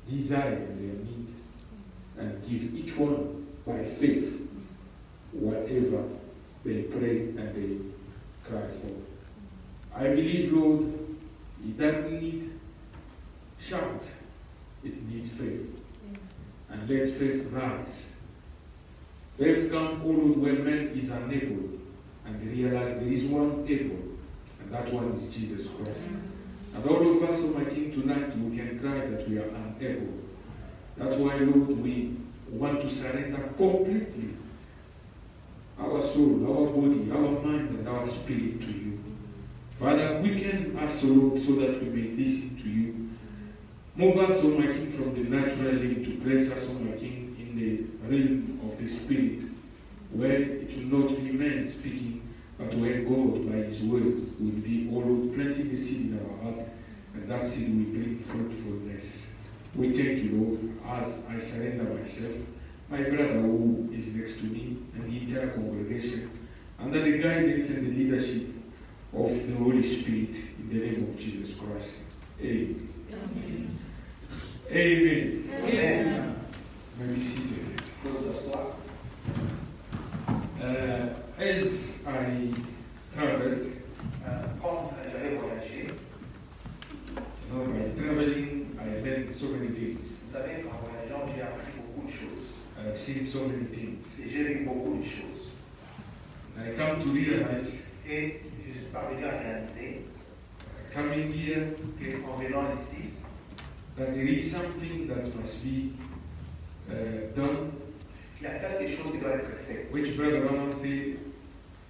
desire their need and give each one by faith whatever they pray and they cry for. I believe, Lord, it doesn't need shout, it needs faith. And let faith rise. Faith comes, O Lord, when man is unable and they realize there is one able, and that one is Jesus Christ. And all of us, O my King, tonight we can cry that we are unable. That's why, Lord, we want to surrender completely our soul, our body, our mind, and our spirit to you. Father, quicken us, O Lord, so that we may listen to you. Move us, O my King, from the natural realm to place us, O my King, in the realm of the Spirit, where it will not be men speaking, but where God, by His word, will be, O Lord, planting a seed in our heart, and that seed will bring fruitfulness. We thank you, Lord, as I surrender myself, my brother who is next to me, and the entire congregation, under the guidance and the leadership of the Holy Spirit, in the name of Jesus Christ. Amen. Amen. Amen. May be seated. As I traveled, j'avais voyagé, by traveling, I learned so many things. vous savez, en voyageant, j'ai appris beaucoup de choses. I've seen so many things. Et j'ai vu beaucoup de choses. I come to realize, Et je suis parvenu à réaliser coming here, qu'en venant ici, that there is something that must be done, il y a quelque chose qui doit être fait. which Brother Roman said,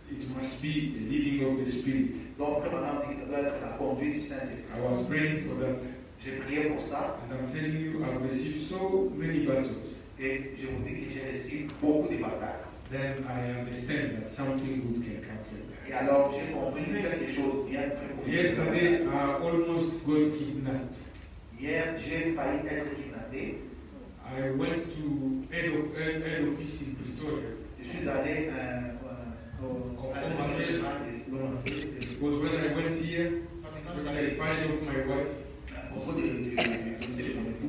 it must be the leading of the Spirit. Donc, Frère Branham dit que ça doit être la conduite du Saint-Esprit. I was praying for that, J'ai prié pour ça, and I'm telling you, I've received so many battles. et je vous dis que j'ai reçu beaucoup de batailles. Then I understand that something good can come from that. Et alors, j'ai compris quelque chose bien très positif. Yesterday, I almost got kidnapped. Hier, j'ai failli être kidnappé. I went to head office in Pretoria. Je suis allé Because when I went here, when I find off my wife,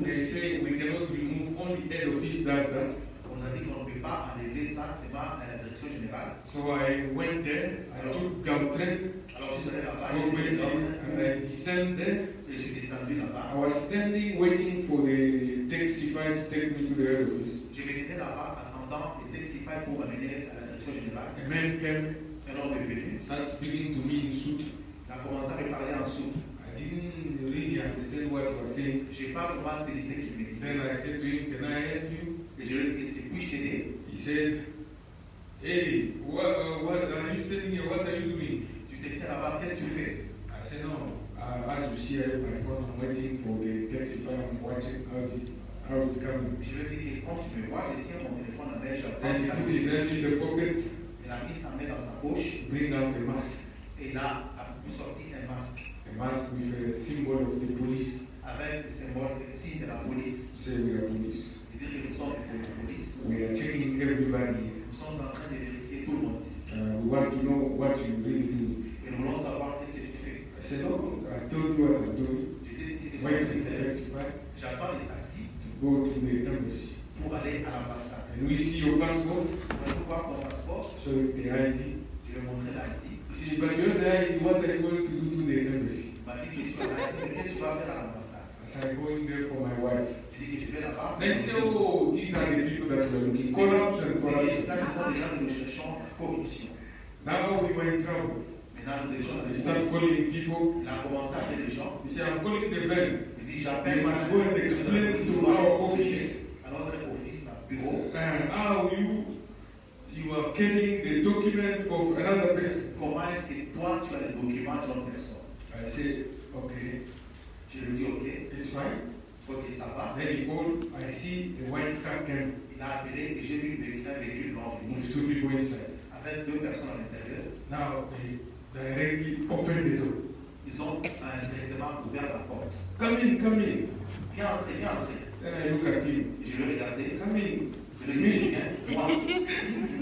they say we cannot remove, only head office does that. On a dit qu'on ne peut pas enlever ça, c'est pas la direction générale. So I went there, I took Gautrain, Alors je suis allé là-bas, and I descended there. et je suis descendu là-bas. I was standing waiting for the taxify to take me to the head office. Je m'étais là-bas attendant les taxify pour m'amener à la direction générale. A man came, Un homme est venu, started speaking to me in suit. il a commencé à me parler en soupe. I didn't really understand what he was saying. Je n'ai pas vraiment saisi ce qu'il me Then disait. I said to him, can I help you? Et je lui ai dit, puis-je t'aider? He said, hey, what are you standing here? What are you doing? Tu te tiens là-bas, qu'est-ce que tu fais? I said, no. As you see, I have my phone. I'm waiting for the taxi. I'm watching how it's coming. Je lui ai dit, quand tu me vois, je tiens mon téléphone en main, j'attends Then he put his hand in the pocket, Il a mis sa main dans sa poche bring out a mask. et là, a pu sortir un masque A mask with a symbol of the police. avec le symbole, le signe de la police. Say we are police. Il dit que nous sommes de la police. We are checking everybody. Nous sommes en train de vérifier tout le monde ici. We want to know what you really do. Et nous voulons savoir qu'est-ce que tu fais. I said, no, I told you what I'm doing. Je t'ai dit que Wait for tu the fais. taxi J'attends les taxis to go to the embassy. pour aller à l'ambassade. And we see your passport. On va voir mon passeport. So the ID. Je vais montrer l'ID. He said, but you have the ID. What are you going to do to the embassy? Il m'a dit que tu as l'ID, mais qu'est-ce que tu vas faire à l'ambassade? I said, I'm going there for my wife. Je dis que je vais là-bas. Then he said, oh, these are the people that we're looking for. Corruption, Et corruption. ça, ce sont les gens que nous cherchons, la corruption. Now we were in trouble. Maintenant, nous étions dans He les started calling people. Il a commencé à appeler les gens. He said, I'm calling the van. Il dit, You j'appelle must go and explain to our office à notre office, notre bureau, how you are carrying the document of another person. comment est-ce que toi tu as les documents d'une autre personne. I said, okay, Je lui dis, ok, it's fine. ok, ça va. Then he called, I see a white car came Il a appelé et j'ai vu un véhicule blanc venir with 2 people inside. avec 2 personnes à l'intérieur. Now they directly opened the door. Ils ont directement ouvert la porte. Come in, come in. Viens entrer, viens entrer. Then I look at him. Je l'ai regardé. Come in. Je lui ai dit, viens, moi.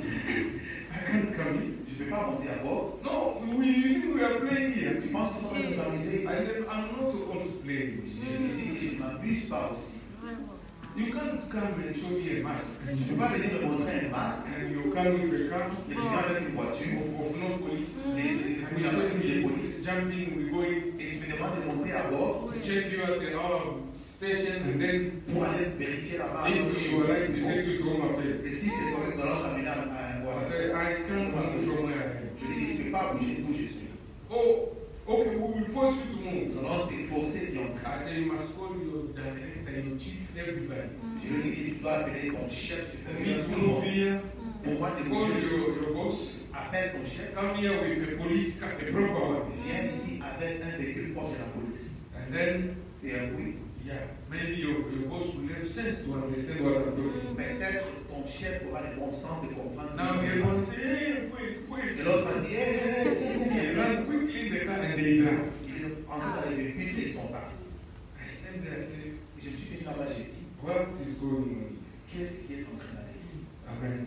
I can't come in. Je ne peux pas monter à bord. No, you think we are playing here? Tu penses qu'ils sont en train de nous amuser ici? I said, I'm not also playing. Je lui ai dit que je ne m'abuse pas aussi. You can't come and show me a mask. Tu ne peux pas venir me montrer un masque. And you come with a car Et tu viens avec une voiture. of no police. Où il y a pas de police. Jumping, we going Et tu me demandes de monter à bord to check you at our station and then pour aller vérifier là-bas. if you are right, they take you to home affairs. Et si c'est correct, alors t'amener à un I voisin. said, I can't move from where I am. Je lui dis, je ne peux pas bouger d'où je suis. Oh, okay, we will force you to move. Alors t'es forcé d'y entrer. I said, you must call your director, your chief, everybody. Je lui dis, tu dois appeler ton chef For me supérieur. to move here, Pour moi, call t'es bouger. your boss, Appelle ton chef. come here with a police car, a proper one. Viens ici avec un véhicule proche de la police. And then, Et oui, yeah, maybe your boss will have sense to understand what I'm talking about. peut-être ton chef aura le bon sens de comprendre. Now ce que they je want dis. to say, hey, quick. Et l'autre va dire, They run quickly in the car and they drive. il est en train de véhicule et ils sont partis. I stand there and say, Et je me suis venu là-bas, j'ai dit, what is going on? qu'est-ce qui est en train d'aller ici? Amen.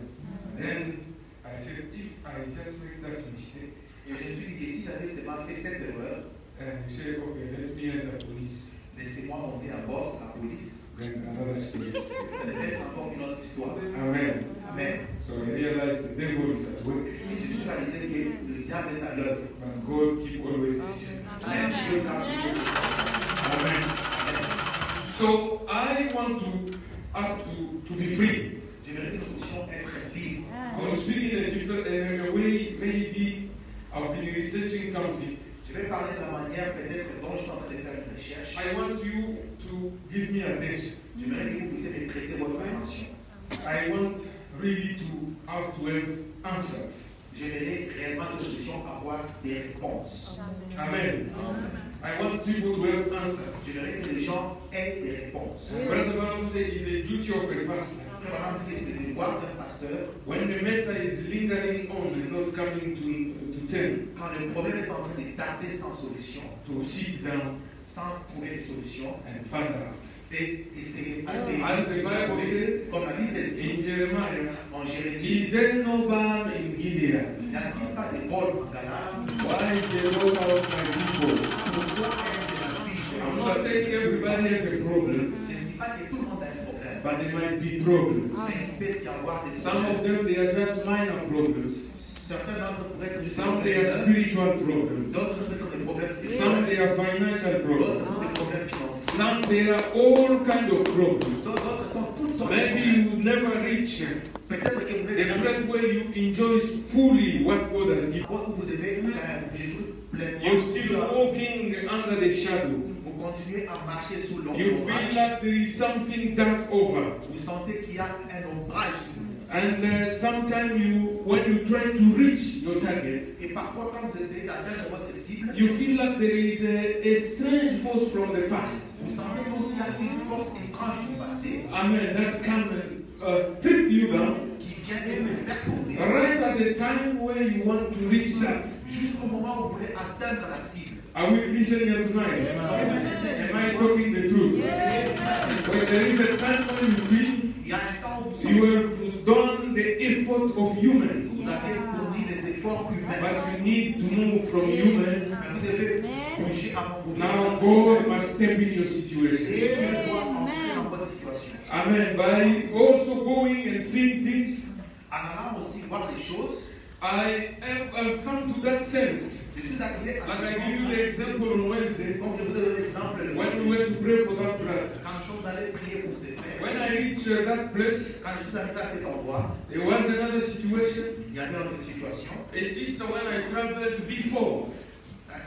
Then I said, if I just make that mistake, Et je me suis dit que si j'avais seulement fait cette erreur, and he said, okay, let me enter police, laissez-moi monter à bord, la police, then another story. ça devait être encore une autre histoire. Amen. Amen. So I realized the devil is at work, Et je me suis réalisé que le diable est à l'œuvre. but God keep always his hand. Amen. Dieu garde toujours. Amen. So I want us to be free. J'aimerais que nous puissions être libres. I want to speak in a different a way, maybe I've been researching something. Je vais parler de la manière peut-être dont je suis en train de faire une recherche. I want you to give me attention. J'aimerais que vous puissiez me prêter votre attention. I want really to have answers. J'aimerais réellement que nous puissions avoir des réponses. Amen. I want people to have answers. J'aimerais que les gens aient des réponses. Brother Branham said it's a duty of a pastor. Par exemple, c'est le devoir d'un pasteur. When the matter is lingering on and not coming to term, Quand le problème est en train de tarder sans solution, to sit down sans trouver de solution, and find out. et essayer de passer. As the Bible said Comme la Bible in dit Jeremiah, en Jérémie, is there no balm in Gilead? n'y a-t-il pas de bol en Galade? Why is the Lord out my people? Pourquoi est-ce que la I'm Bible not saying everybody has a problem, Je ne dis pas que tout le monde a un problème, but there might be problems. mais il peut y avoir des Some of problèmes. them, they are just minor problems. Certains d'entre eux pourraient être juste des Some, they are problèmes. spiritual problems. D'autres peut-être des problèmes Some, spirituels. they are financial D'autres problems. sont des problèmes financiers. Some, they are all kind of problems. D'autres sont toutes sortes de Maybe problèmes. you will never reach Peut-être que vous the êtes place where you enjoy fully what God has given. où vous devez les jours pleinement. You're still walking under the shadow. Vous continuez à marcher sous l'ombre. You feel like there is something dark over. Vous sentez qu'il y a un ombrage sur vous. And sometimes when you try to reach your target, Et parfois, quand vous essayez d'atteindre votre cible, you feel like there is a strange force from the past. vous sentez comme s'il y a une force étrange du passé Amen. That can trip you down qui vient de vous faire tourner. right at the time where you want to reach that. Jusqu'au moment où vous voulez atteindre la cible. Are we Christian here tonight? Am I talking the truth? Well, there is a time when you feel Il y a un temps où vous you sentez have done the effort of human, vous avez fourni des efforts humains. but you need to move from human. Mais vous devez bouger avant vous. Now God must step in your Et situation. Dieu doit entrer dans votre situation. Amen. By also going and seeing things, En allant aussi voir les choses, I've come to that sense. je suis arrivé à Like I ce give you moment-là. the example on Wednesday Comme je vous donne l'exemple, when we went to pray for that brother. quand nous sommes allés prier pour ces frères, When I reached that place, quand je suis arrivé à cet endroit, there was another situation. il y avait une autre situation. A sister, when I traveled before,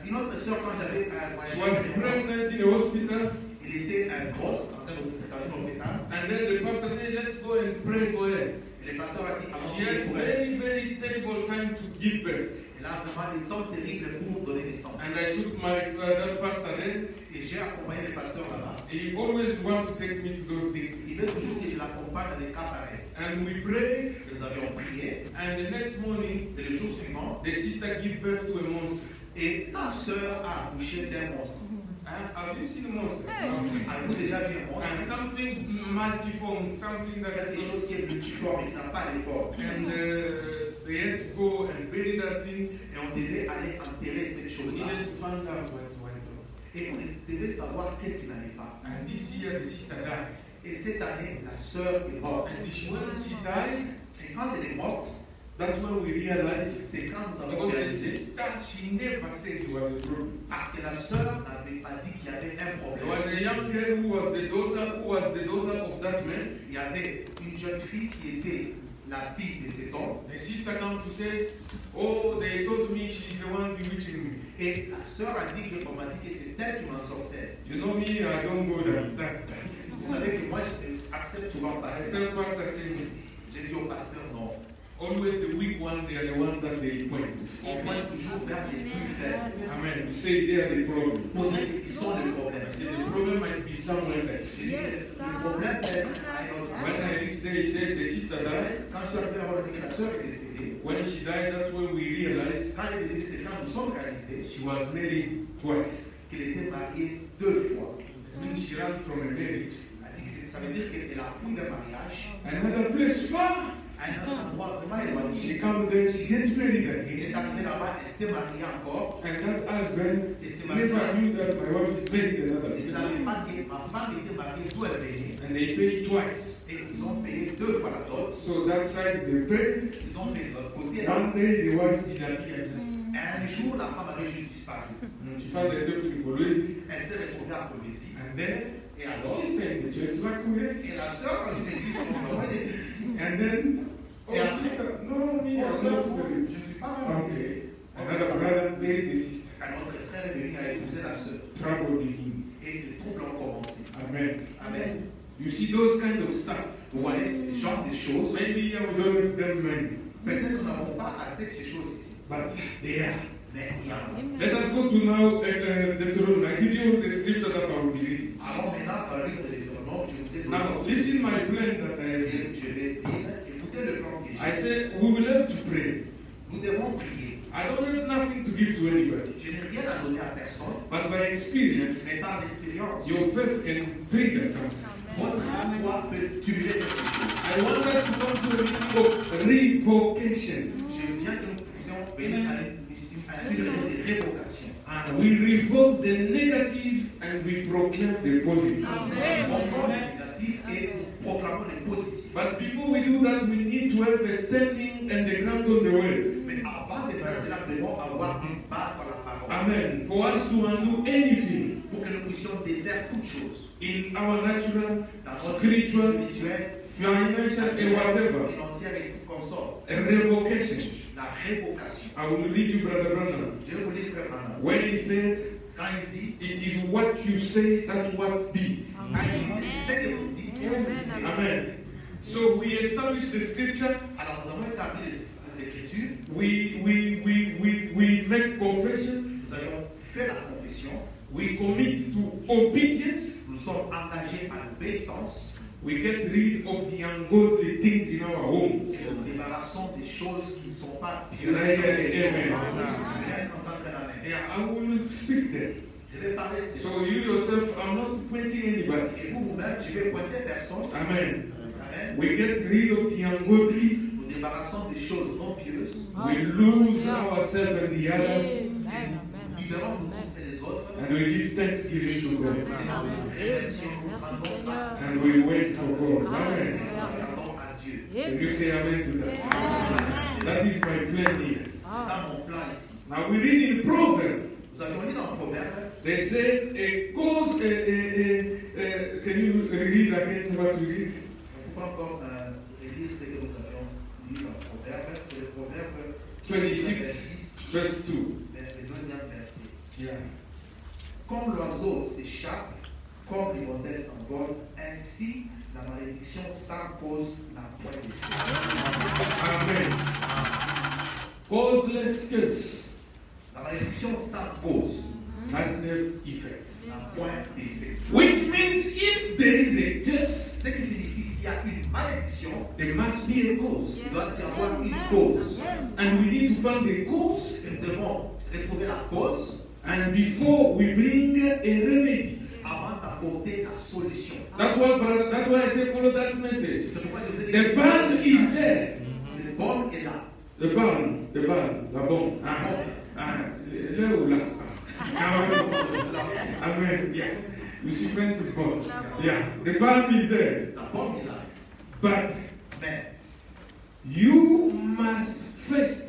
Une autre sœur, quand j'avais she was pregnant in a hospital, il était grosse, en train de dans un hôpital, and then the pastor said, let's go and pray for her. et le pasteur a dit, avant She de had pour elle, very terrible time to give birth. il a vraiment des temps terribles pour donner naissance. And I took that pastor there. Et j'ai accompagné le pasteur là-bas. He always want to take me to those things. Il veut toujours que je l'accompagne dans des cas pareils. And we prayed, Nous avions prié, and the next morning, et le jour suivant, the sister gave birth to a monster. et la sœur a accouché d'un monstre. Have you seen a monster? Avez-vous déjà vu un monstre? And something multiform, something that Quelque chose qui est multiforme et qui n'a pas de forme. and they had to go and bury that thing. Et on devait aller enterrer cette We chose-là. needed to find out what went on. Et on devait savoir qu'est-ce qui n'allait pas. And this year the sister died. Et Et cette année, la sœur est morte. And when she died, Et quand elle est morte, that's when we realized c'est quand nous avons because the réalisé, sister, she never said it was a problem. parce que la sœur n'avait pas dit qu'il y avait un There was problème. a young girl who was the daughter of that man. Il y avait une jeune fille qui était la fille de cet homme. The sister came to say, oh, they told me she's the one bewitching me. Et la sœur a dit qu'on m'a dit que c'est elle qui m'ensorcelle. You know me, I don't go that. Vous savez que moi, j'accepte souvent le I pasteur. tell pastor, say, J'ai dit au pasteur, non. always the weak one, they are the ones that they point to. On pointe toujours vers les plus faibles. Amen. To say they are the problem. Pour dire qu'ils sont le problème. I say the problem might be somewhere else. J'ai dit, le problème est à un autre. When I reached there, he said the sister died. Quand je suis arrivé à dit que la sœur est décédée, When she died, that's when we realized quand elle est décédée, c'est quand nous sommes réalisés she was married twice. qu'elle était mariée 2 fois. It means she ran from a marriage. Ça veut dire qu'elle a fui d'un mariage Another place far. à un autre endroit vraiment She éloigné. come there, she gets married Elle again. est arrivée là-bas, elle s'est mariée encore. And that husband Et c'est never marié. knew that my wife is married another. Ils ne savaient pas que ma femme était mariée d'où elle venait. And they paid twice. Et ils ont payé 2 fois la dot. So that side they paid. Ils ont payé de l'autre côté. One day the wife disappeared. Et un jour, la femme avait juste disparu. She found herself in Kolwezi. Elle s'est retrouvée à Polésie. And then Et the alors, sister in the church like Kolwezi. et la sœur, quand je l'ai dit, on va voir ici. And then, oh sister, no, me, Oh, I'm sœur, not married. je ne suis pas mariée. Okay. Another brother married the sister. Un autre frère est venu à épouser la sœur. Trouble beginning. Et les troubles ont commencé. Amen. Amen. You see those kind of stuff. Vous voyez ce genre de choses. Maybe we don't have them many, Peut-être nous n'avons pas assez de ces choses ici. but they are. Mais il y en a. Let us go to now Deuteronomy. I give you the scripture that I will be reading. Allons maintenant à lire les Deutéronomes. Je vous ai Now, donné. listen my plan that I have. Et je vais dire, écoutez le plan que I j'ai. said we will have to pray. Nous devons prier. I don't have nothing to give to anybody, Je n'ai rien à donner à personne, but by experience, mais par l'expérience, your faith can trigger something. votre foi peut stimuler quelque chose. I want us to come to a meeting of revocation. Je viens que nous puissions venir à une réunion de révocation. And we revoke the negative and we proclaim the positive. On prend le négatif et nous proclamons le positif. But before we do that, we need to have a standing and the ground on the word. Mais avant de faire cela, nous devons avoir une base sur la parole. Amen. For us to undo anything Pour que nous puissions défaire toutes choses. in our natural, Dans notre spiritual, spirituel, financial, and whatever, financière et tout comme ça. a revocation. La révocation. I will lead you, Brother Branham. Je vais vous dire frère Branham. When he said, Quand il dit, it is what you say, that's what be. quand il dit, ce que vous dites, et vous disiez. Amen. So we establish the scripture, Alors nous avons établi l'écriture, we make confession, nous avons fait la confession, we commit to obedience, nous sommes engagés à l'obéissance, we get rid of the ungodly things in our home. et nous nous débarrassons des choses qui ne sont pas pieuses. Amen. Je vais entendre un amen. Yeah, I will speak there. Je vais parler. So you yourself are not pointing anybody. Et vous-même, je vais pointer personne. Amen. Amen. We get rid of the ungodly. Nous débarrassons des choses non pieuses. We lose ourselves and the others. Libérons-nous tous et les autres. And we give thanksgiving to God. Merci Seigneur. And we wait for God. Amen. Attendons à Dieu. Can you say amen to that? That is my plan here. C'est ça mon plan ici. Now we read in Proverbs. Nous avions lu dans le Proverbe. They said a cause. Can you read again what we read? On peut encore redire ce que nous avions lu dans le Proverbe. C'est le Proverbe 26, verse 2. le deuxième verset. Yeah. Comme l'oiseau s'échappe, comme l'hirondelle s'envole, ainsi la malédiction sans cause n'a point d'effet. Amen. Causeless curse La malédiction sans cause has no effect. n'a point d'effet. Which means if there is a curse, Ce qui signifie s'il y a une malédiction, there must be a cause. il doit y avoir une cause. And we need to find the cause. Et nous devons retrouver la cause And before we bring a remedy. avant d'apporter la solution. That's why I say follow that message. C'est pourquoi je vous ai dit The que barn is there. le bon est là. The barn, la bombe. Là ou là. Amen. Yeah. You see, French is gone. Yeah, the palm is there. La pomme est là. But Mais you must first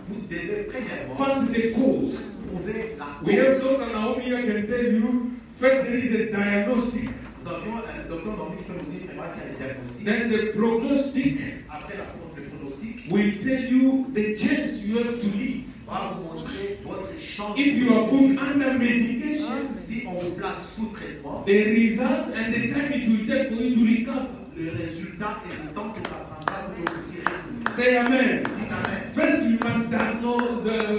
vous devez premièrement find the cause. trouver la We have cause. Dr. Naomi here can tell you, first there is a diagnostic. Nous avions un docteur Naomi qui peut nous dire vraiment qu'il y a des diagnostics. Then the prognostic Après le pronostic, will tell you the chance you have to live. va vous montrer votre chance. If you are put under medication, Si on vous place sous traitement, the result and the time it will take for you to recover. le résultat et le temps que ça prendra pour que vous puissiez récupérer. Say amen. Dites amen. First, you must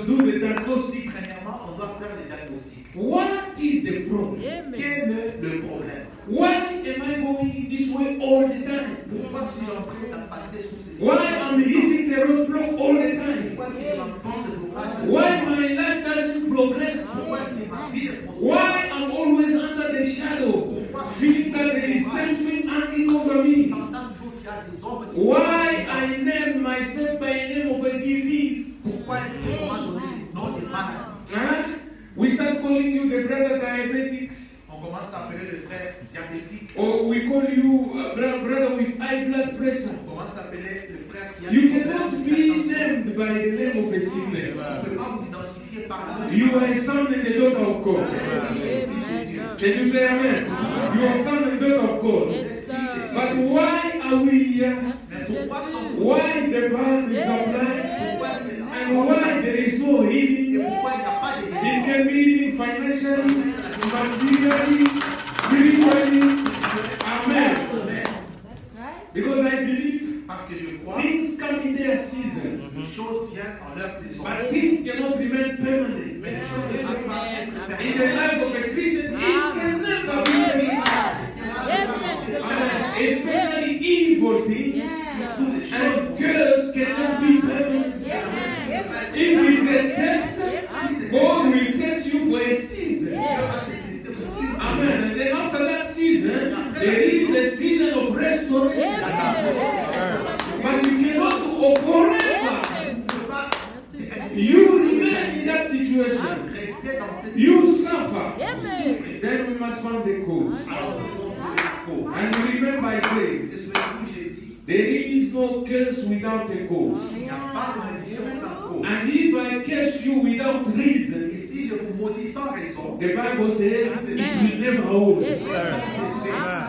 do the diagnostic. Premièrement, on doit faire le diagnostic. What is the problem? Quel est le problème? Why am I going this way all the time? Pourquoi suis-je en train de passer sous ces Why am I hitting the roadblock all the time? Pourquoi est-ce que j'entends de blocage? Why my life doesn't progress? Pourquoi est-ce que ma vie est Why I'm always under the shadow, feeling that there is something hanging over me? Why I name myself by the name of a disease? Pourquoi est-ce qu'on m'a donné le nom de maladie? Huh? We start calling you the brother diabetics, On commence à appeler le frère diabétique. or we call you brother with high blood pressure. On commence à appeler le frère qui a You des cannot problèmes be d'hypertension. named by the name of a sickness. On ne peut pas vous identifier par le nom. You are a son and a daughter of God. Can you say amen? You are son and daughter of God. Yes, sir. But why are we here? Merci Jésus. Why the balm is applied? And why there is no healing? Et pourquoi il n'y a pas de It can be healing financially, materially, spiritually. Amen. Because I believe Parce que je crois things come in their season, que les choses viennent en leur saison. but things cannot remain permanent. Mais les choses ne peuvent pas être In the life of a Christian, it can never be permanent. Amen. Especially evil things and curse cannot be permanent. If it's a test, God will test you for a season. Amen. And then after that season, there is a season of restoration. But you cannot go forever. You remain in that situation. Rester dans cette You suffer. Amen. Then we must find the cause. alors nous devons trouver la cause. And remember I say, Et souvenez-vous, j'ai dit, there is no curse without a cause. il n'y a pas de malédiction sans cause. And if I curse you without reason, Et si je vous maudis sans raison, the Bible says it will never hold. Yes, sir.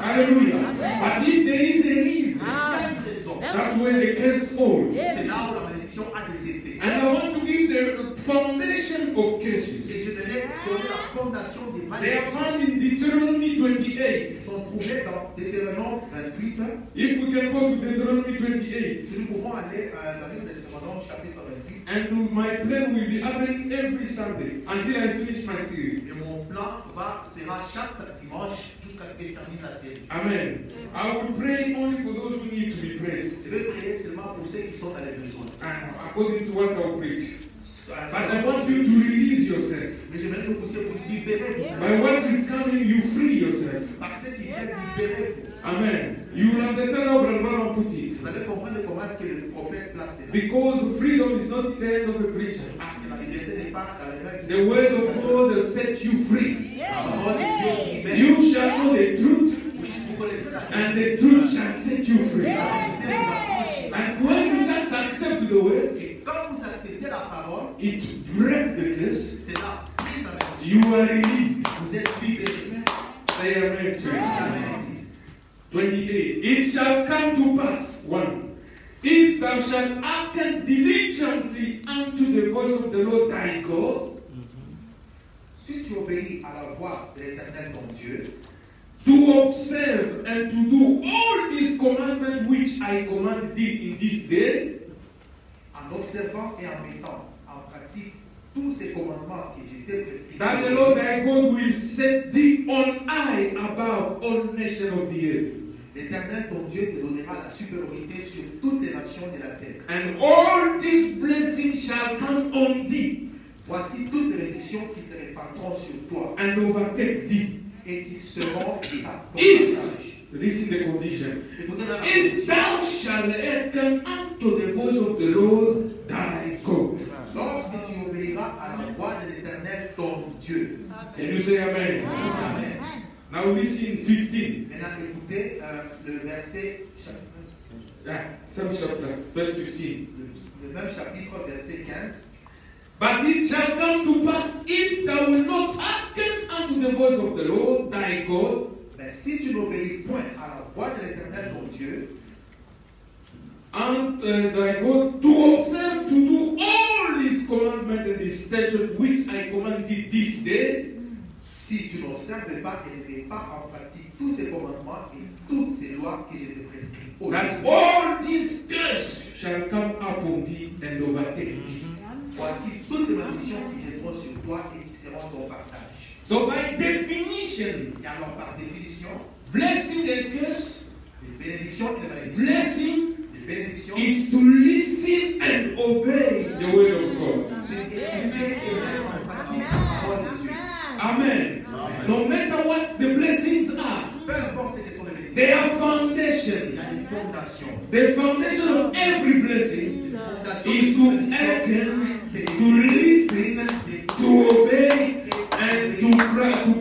Hallelujah. But if there is a reason, that's when the curse holds. c'est là où la malédiction a des effets. And I want to give the foundation of curses. Et je vais donner la fondation des They are malédictions. found in Deuteronomy 28. Ils sont trouvés dans Deutéronome 28. If we can go to Deuteronomy 28. Si nous pouvons aller dans le livre de Deutéronome chapitre 28. And my plan will be happening every Sunday until I finish my series. Et mon plan sera chaque dimanche jusqu'à ce que je termine la série. Amen. I will pray only for those who need to be prayed. Je vais prier seulement pour ceux qui sont dans les besoins. According to what I will preach. But I want you to release yourself. Mais j'aimerais que vous puissiez vous libérer vous. By what is coming, you free yourself. Par ce qui vient libérer vous. Amen. You will understand how Brother Branham put it. Vous allez comprendre comment est-ce que le prophète place cela. Because freedom is not in the hand of a preacher. Parce que la liberté n'est pas dans les mains The word of God will set you free. La parole de Dieu qui libère. You shall know the truth, Vous connaissez la and the truth shall set you free. vérité. And when you just accept the word, Et quand vous acceptez la parole, it breaks the curse. c'est la prise en action. You are released. Vous êtes libérés. Say amen to it. Amen. 28. It shall come to pass, 1. If thou shalt hearken diligently unto the voice of the Lord thy God, Si tu obéis à la voix de l'Éternel ton Dieu, to observe and to do all these commandments which I command thee in this day, en observant et en mettant en pratique tous ces commandements que je t'ai prescrits, that the Lord thy God will set thee on high above all nations of the earth. l'Éternel ton Dieu te donnera la supériorité sur toutes les nations de la terre. And all these blessings shall come on thee Voici toutes les bénédictions qui se répandront sur toi and overtake thee. et qui seront ta If, partage. listen the condition, Écoutez la if condition. thou shalt hearken unto the voice of the Lord thy God. Lorsque tu obéiras à la voix de l'Éternel ton Dieu. Can you say amen? Amen. Now listen 15. Maintenant, écoutez le verset, Same chapter, verse 15. le même chapitre, verset 15. But it shall come to pass if thou wilt not hearken unto the voice of the Lord thy God, Mais si tu n'obéis point à la voix de l'Éternel ton Dieu, and thy God, to observe to do all his commandments and his statutes which I command thee this day, si tu n'observes pas et ne mets pas en pratique tous ces commandements et toutes ces lois que je te prescris that aujourd'hui, all these curses shall come upon thee and overtake thee. voici toutes les malédictions qui viendront sur toi et qui seront ton partage. So by definition, Et alors, par définition, blessing and curse, les bénédictions et les malédictions, blessing les bénédictions, is to listen and obey the word of God. c'est d'écouter et mettre en pratique la parole de Dieu. Amen. No matter what the blessings are, Peu importe ce que sont les bénédictions, they are il foundation. y a une fondation. The foundation of every blessing Fondation is de to bénédiction, hearken, c'est to listen, to obey, and to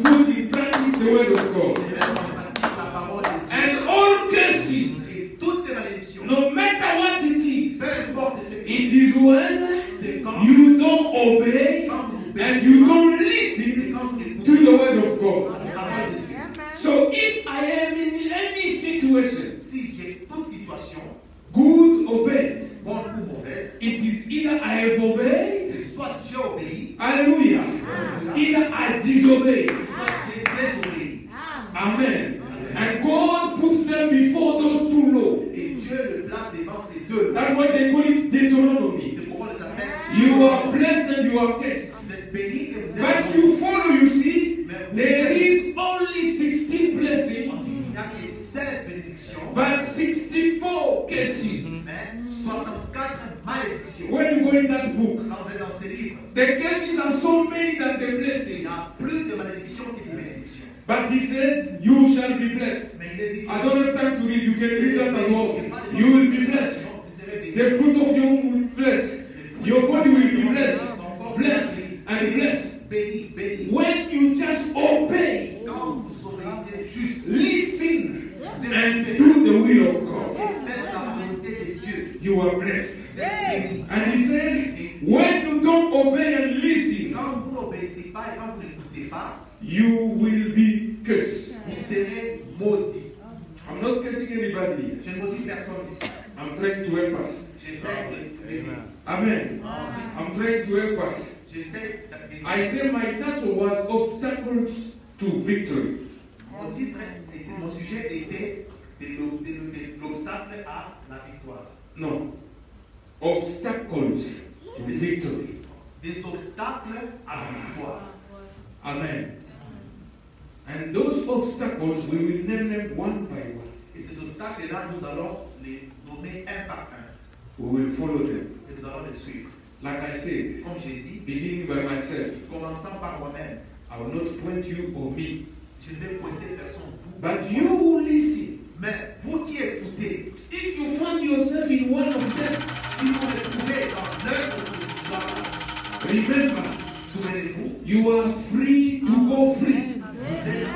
put in practice the word of God. de mettre en pratique la parole de Dieu. And all curses, Et toutes les malédictions, no matter what it is, peu importe ce que it is when c'est quand you don't obey and you don't listen to the word of God. la parole de Dieu. So if I am in any situation, Si j'ai toute situation, good or bad, bonne ou mauvaise, it is either I have obeyed, c'est soit j'ai obéi, hallelujah, either I disobeyed. soit j'ai désobéi. Amen. And God put them before those two laws. Et Dieu le place devant ces deux. That's why they call it Deuteronomy. C'est pourquoi on les appelle. You are blessed and you are cursed. Vous êtes bénis et vous êtes But bénis. you follow, you see, there is only 16 blessings, Il n'y a que 16 bénédictions, but 64 curses. mais 64 malédictions. When you go in that book, Quand vous êtes dans ces livres, the curses are so many than the il blessings. y a plus de malédictions que de bénédictions. But he said, you shall be blessed. Mais il est dit I don't have time to read. You can read that as well. You will be blessed. The fruit of your womb will be blessed. Your body will be blessed. Blessed and blessed. Béni, béni. When you just obey, Quand vous obéissez juste, listen, and do the will of God, faites la volonté de Dieu. you are blessed. Vous êtes bénis. And he said, when you don't obey and listen, Quand vous n'obéissez pas et quand vous n'écoutez pas, you will be cursed. vous serez maudits. I'm not cursing anybody here. Je ne maudis personne ici. I'm trying to help us. J'essaie d'aider. Amen. I'm trying to help us. J'essaie d'aider. I say my title was Obstacles to Victory. Mon titre, mon sujet était de l'obstacle à la victoire. No. Obstacles to victory. Des obstacles à la victoire. Amen. And those obstacles, we will name them one by one. Et ces obstacles-là, nous allons les nommer un par un. We will follow them. Et nous allons les suivre. Like I said, Comme j'ai dit, beginning by myself, commençant par moi-même, I will not point you or me, je ne vais pointer personne, vous. but you who listen. Mais vous qui écoutez, If you find yourself in one of them, si vous vous trouvez dans l'un de ces obstacles, remember, souvenez-vous, you are free to go free. vous êtes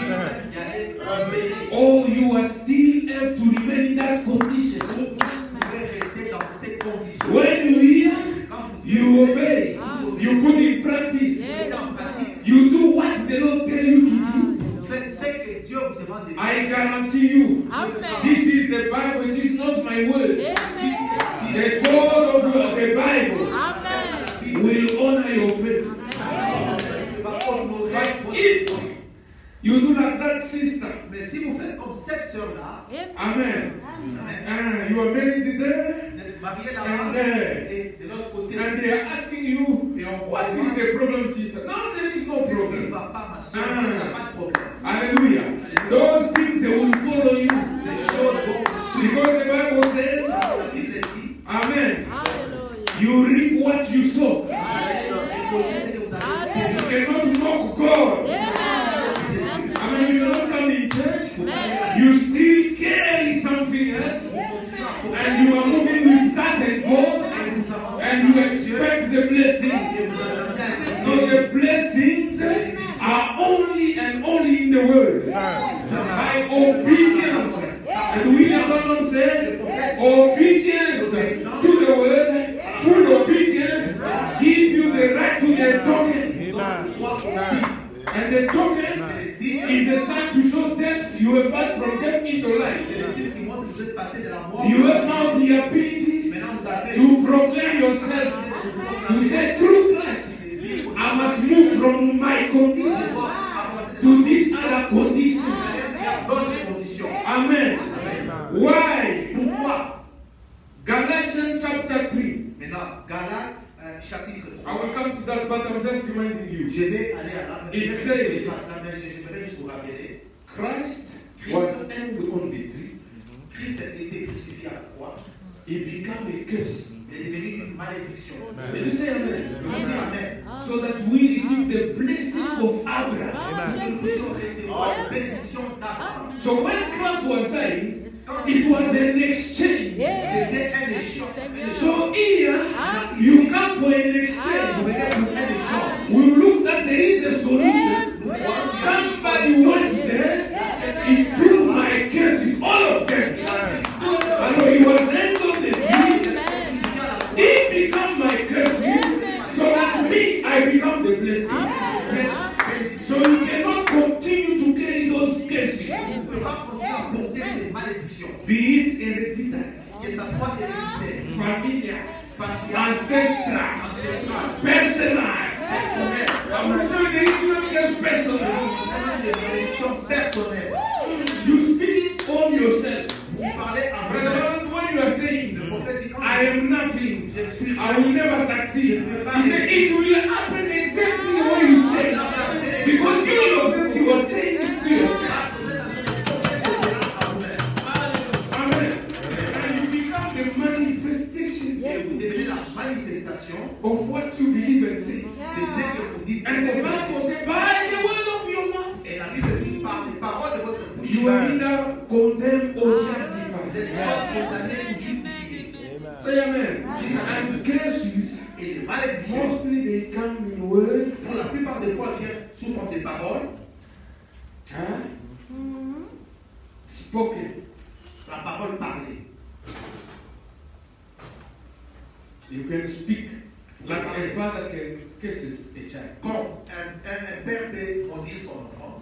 libre d'y aller obéir. Or you are still have to remain in that condition. Vous pouvez rester dans ces conditions. When you hear, Quand vous you obey. You put in practice. êtes en pratique, You do what the Lord tell you to do. vous faites ce que Dieu vous demande de faire. I guarantee you, Amen. this is the Bible, it is not my word. Amen. The God of the Bible Amen. will honor your faith. But if you do like that sister, Mais si vous faites comme cette sœur-là, amen, amen, you are married there, vous êtes mariés là-bas, et de l'autre côté, and they are asking you, et on what is the problem, sister? No, there is no il ne problem. va pas, ma sœur, il n'y a pas de problème. Hallelujah. Those things, they will follow you. Ces choses vont vous suivre. Because the Bible says, La Bible dit, amen, Hallelujah. you reap what you sow. vous allez récolter ce que vous avez You semé. cannot mock God. Amen. I mean, you cannot come in church, Amen. you still carry something else, and you are moving with that and God, and you expect the blessings. No, the blessings are only and only in the Word. Branham said, obedience to the word, full obedience, give you the right to the token. And the token is a sign to show death. You have passed from death into life. You have now the ability to proclaim yourself, to say through Christ, I must move from my condition to this other condition. Amen. Why? Galatians chapter 3. Maintenant, Galates chapitre 3. I will come to that, but I'm just reminding you. Je vais aller à la It says, j'aimerais juste vous rappeler. Christ was hanged on the tree. Christ a été crucifié à la croix. He became a curse. Il est devenu une malédiction. Did you say amen? Amen. So that we receive the blessing of Abraham. So when Christ was dying, it was an exchange. So here, you come for an exchange. We look that there is a solution. Somebody went there, he took my cases, all of them. And he was hanged on the tree. He became my curse. So that me, I become the blessing. So you cannot continue to carry those cases. Be it hereditary, familiar, ancestral, personal. I'm not sure there is not just personal. You speaking on yourself. Brothers, when you are saying, I am nothing, I will never succeed. He said, it will happen exactly what you say. Because you yourself, you are saying it to yourself. Amen. And you become the manifestation of what you believe and say. And the Bible says, by the word of your mouth, you are either condemned or justified. Say amen. And cases, mostly they come in words. Pour la plupart des fois, viennent sous forme de paroles. Spoken. La parole parlée. You can speak like a father can kisses a child. Quand un père peut maudire son enfant,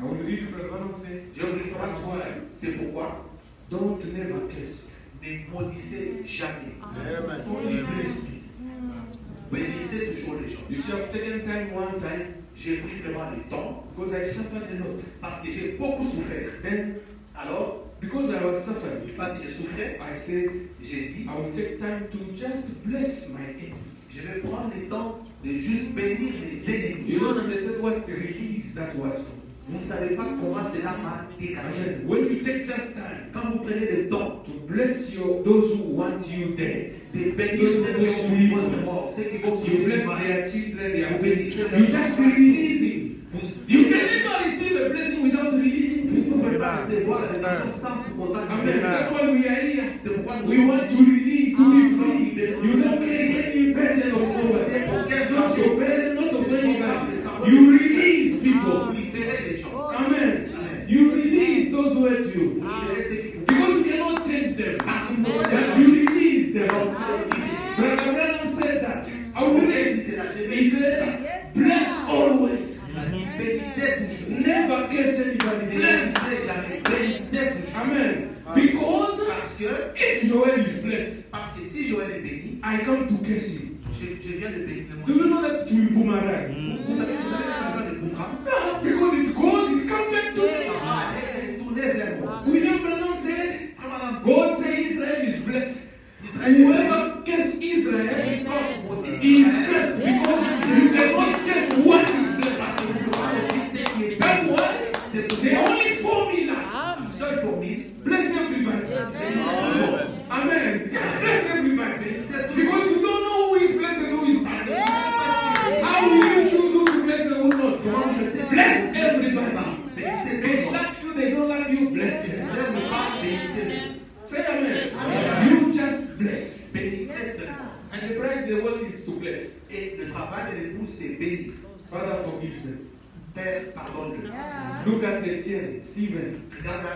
I will read you what I'm saying. je vous le ferai toi. C'est pourquoi Don't never kiss. ne maudissez jamais. Only bless me. Bénissez toujours les gens. You see, I've taken time one time J'ai pris vraiment le temps because I suffered a lot. parce que j'ai beaucoup souffert. Then, Alors, because I was suffering, parce que j'ai souffert, I said, j'ai dit, I will take time to just bless my enemy. je vais prendre le temps de juste bénir les ennemis. You don't understand what release that was for. Vous ne savez pas comment cela m'a dérangé. When you take just time Quand vous prenez le temps to bless those who want you dead, de bénir ceux qui ont voulu votre mort, ceux qui vont you vous bless bénir, their children, their vous family, bénissez you leurs just enfants. releasing. You can never receive a blessing without releasing. Vous ne pouvez pas recevoir la bénédiction sans pour autant Amen. libérer. That's why we are here. C'est pourquoi nous We sommes want to ici. release, to be free. You don't carry any burden of nobody. Not your burden, not of anybody. You release Vous people. libérez les gens. Amen. You release those who hurt you. Vous libérez ceux qui vous Because you cannot change them. But you release them. Brother Branham said that. I will read. He said, bless always. bénissez toujours. Never curse anybody. Bless. Bénissez jamais. Bénissez toujours. Amen. Because Parce que if Joel is blessed, si Joël est béni, I come to curse him. je viens de bénir le Do you know that it will boomerang? Vous savez que ça vient de boomerang. No, because it goes, it comes back to me. Elle est tournée vers moi. William Branham said, Madame, God says Israel is blessed. Israël Whoever curse Israel is blessed because you cannot curse what is blessed. That's why the only formula, seule formule, bless everybody. Amen. Bless everybody. Because you don't know who is blessed and who is blessed. How will you choose who to bless and who not? Bless everybody. They like you, they don't like you, bless them. Say amen. You just bless. And the bride, the word is to bless. Et le travail de l'épouse, c'est bénir. Father, forgive them. Père, pardonne-le. Look at the Etienne, Stephen. Regarde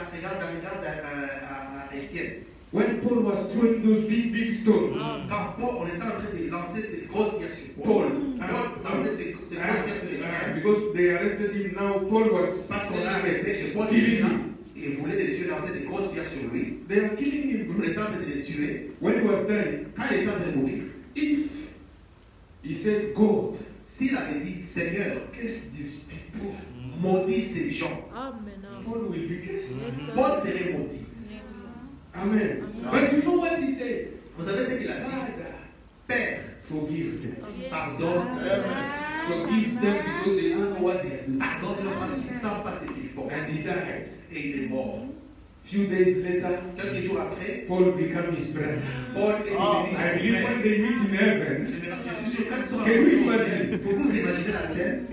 à Étienne. When Paul was throwing those big stones, Quand Paul, on était en train de lancer ces grosses pierres sur Paul, Alors, lancer ces grosses pierres sur Étienne. because they arrested him now, Paul was Parce qu'on l'a arrêté et Paul killing était là. him. Et voulait les tuer, lancer des grosses pierres sur lui. They are killing him. On était en train de les tuer. When he was dying, Quand il était en train de mourir, if he said, God, s'il avait dit, Seigneur, curse these people, maudis ces gens, Amen. Paul will be cursed. Yes, sir. Paul serait maudit. Yes, sir. Amen. Amen. But you know what he said? Vous savez ce qu'il a dit? Father, Père, forgive them. pardonne. Forgive them because they don't know what they are doing. Pardonne-leur parce qu'ils ne savent pas ce qu'ils font. And he died. Et il est mort. Few days later, Quelques jours après, Paul became his brother. Paul est devenu I son believe when frère. they meet in heaven, Je suis sûr qu'elles sont Can you rencontrées au ciel. imagine? Pour vous imaginer la scène,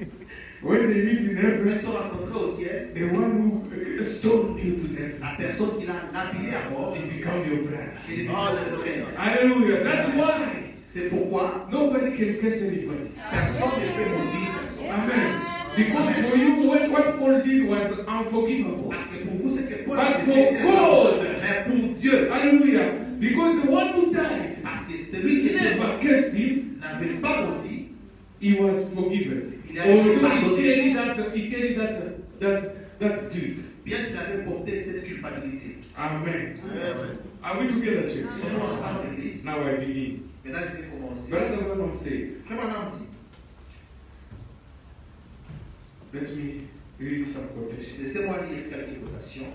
when they meet in heaven, elles sont rencontrées au ciel. the one who stoned you to death, La personne qui l'a lapidé à mort, he become your brother. il est devenu son frère. Hallelujah. That's why C'est pourquoi nobody can curse anybody. personne ne peut maudire personne. Amen. Because for you, what Paul did was unforgivable. Parce que pour vous, c'est que Paul But a for été God, mais pour Dieu, hallelujah. Because the one who died parce que celui qui était mort never cursed him, n'avait pas maudit, he was forgiven. Il a été Although pardonné. he carried that guilt. bien qu'il avait porté cette culpabilité. Amen. Are we together, church? Sommes-nous ensemble, l'église? Now I begin. Maintenant, je vais commencer. Brother Branham said, Frère Branham dit, let me read some quotation. laissez-moi lire quelques quotations.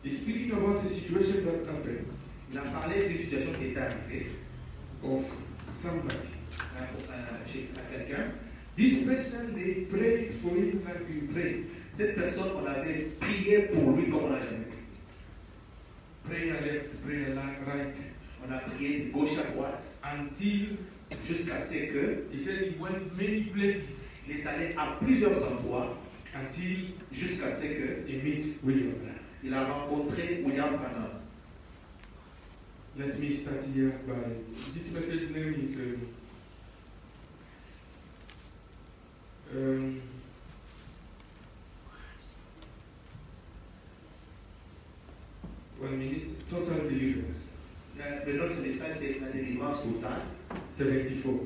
He's speaking about a situation that happened Il a parlé d'une situation qui était arrivée of somebody. à quelqu'un. This person, they prayed for him like we pray. Cette personne, on avait prié pour lui comme on n'a jamais prié. Prayer left, prayer right. On a prié de gauche à droite Until jusqu'à ce que he said he went many places il est allé à plusieurs endroits until jusqu'à ce que he met William Branham. il a rencontré William Branham. Let me start here by this message name is 1 minute. Total deliverance. Le nom de ce message, c'est la délivrance totale. 74.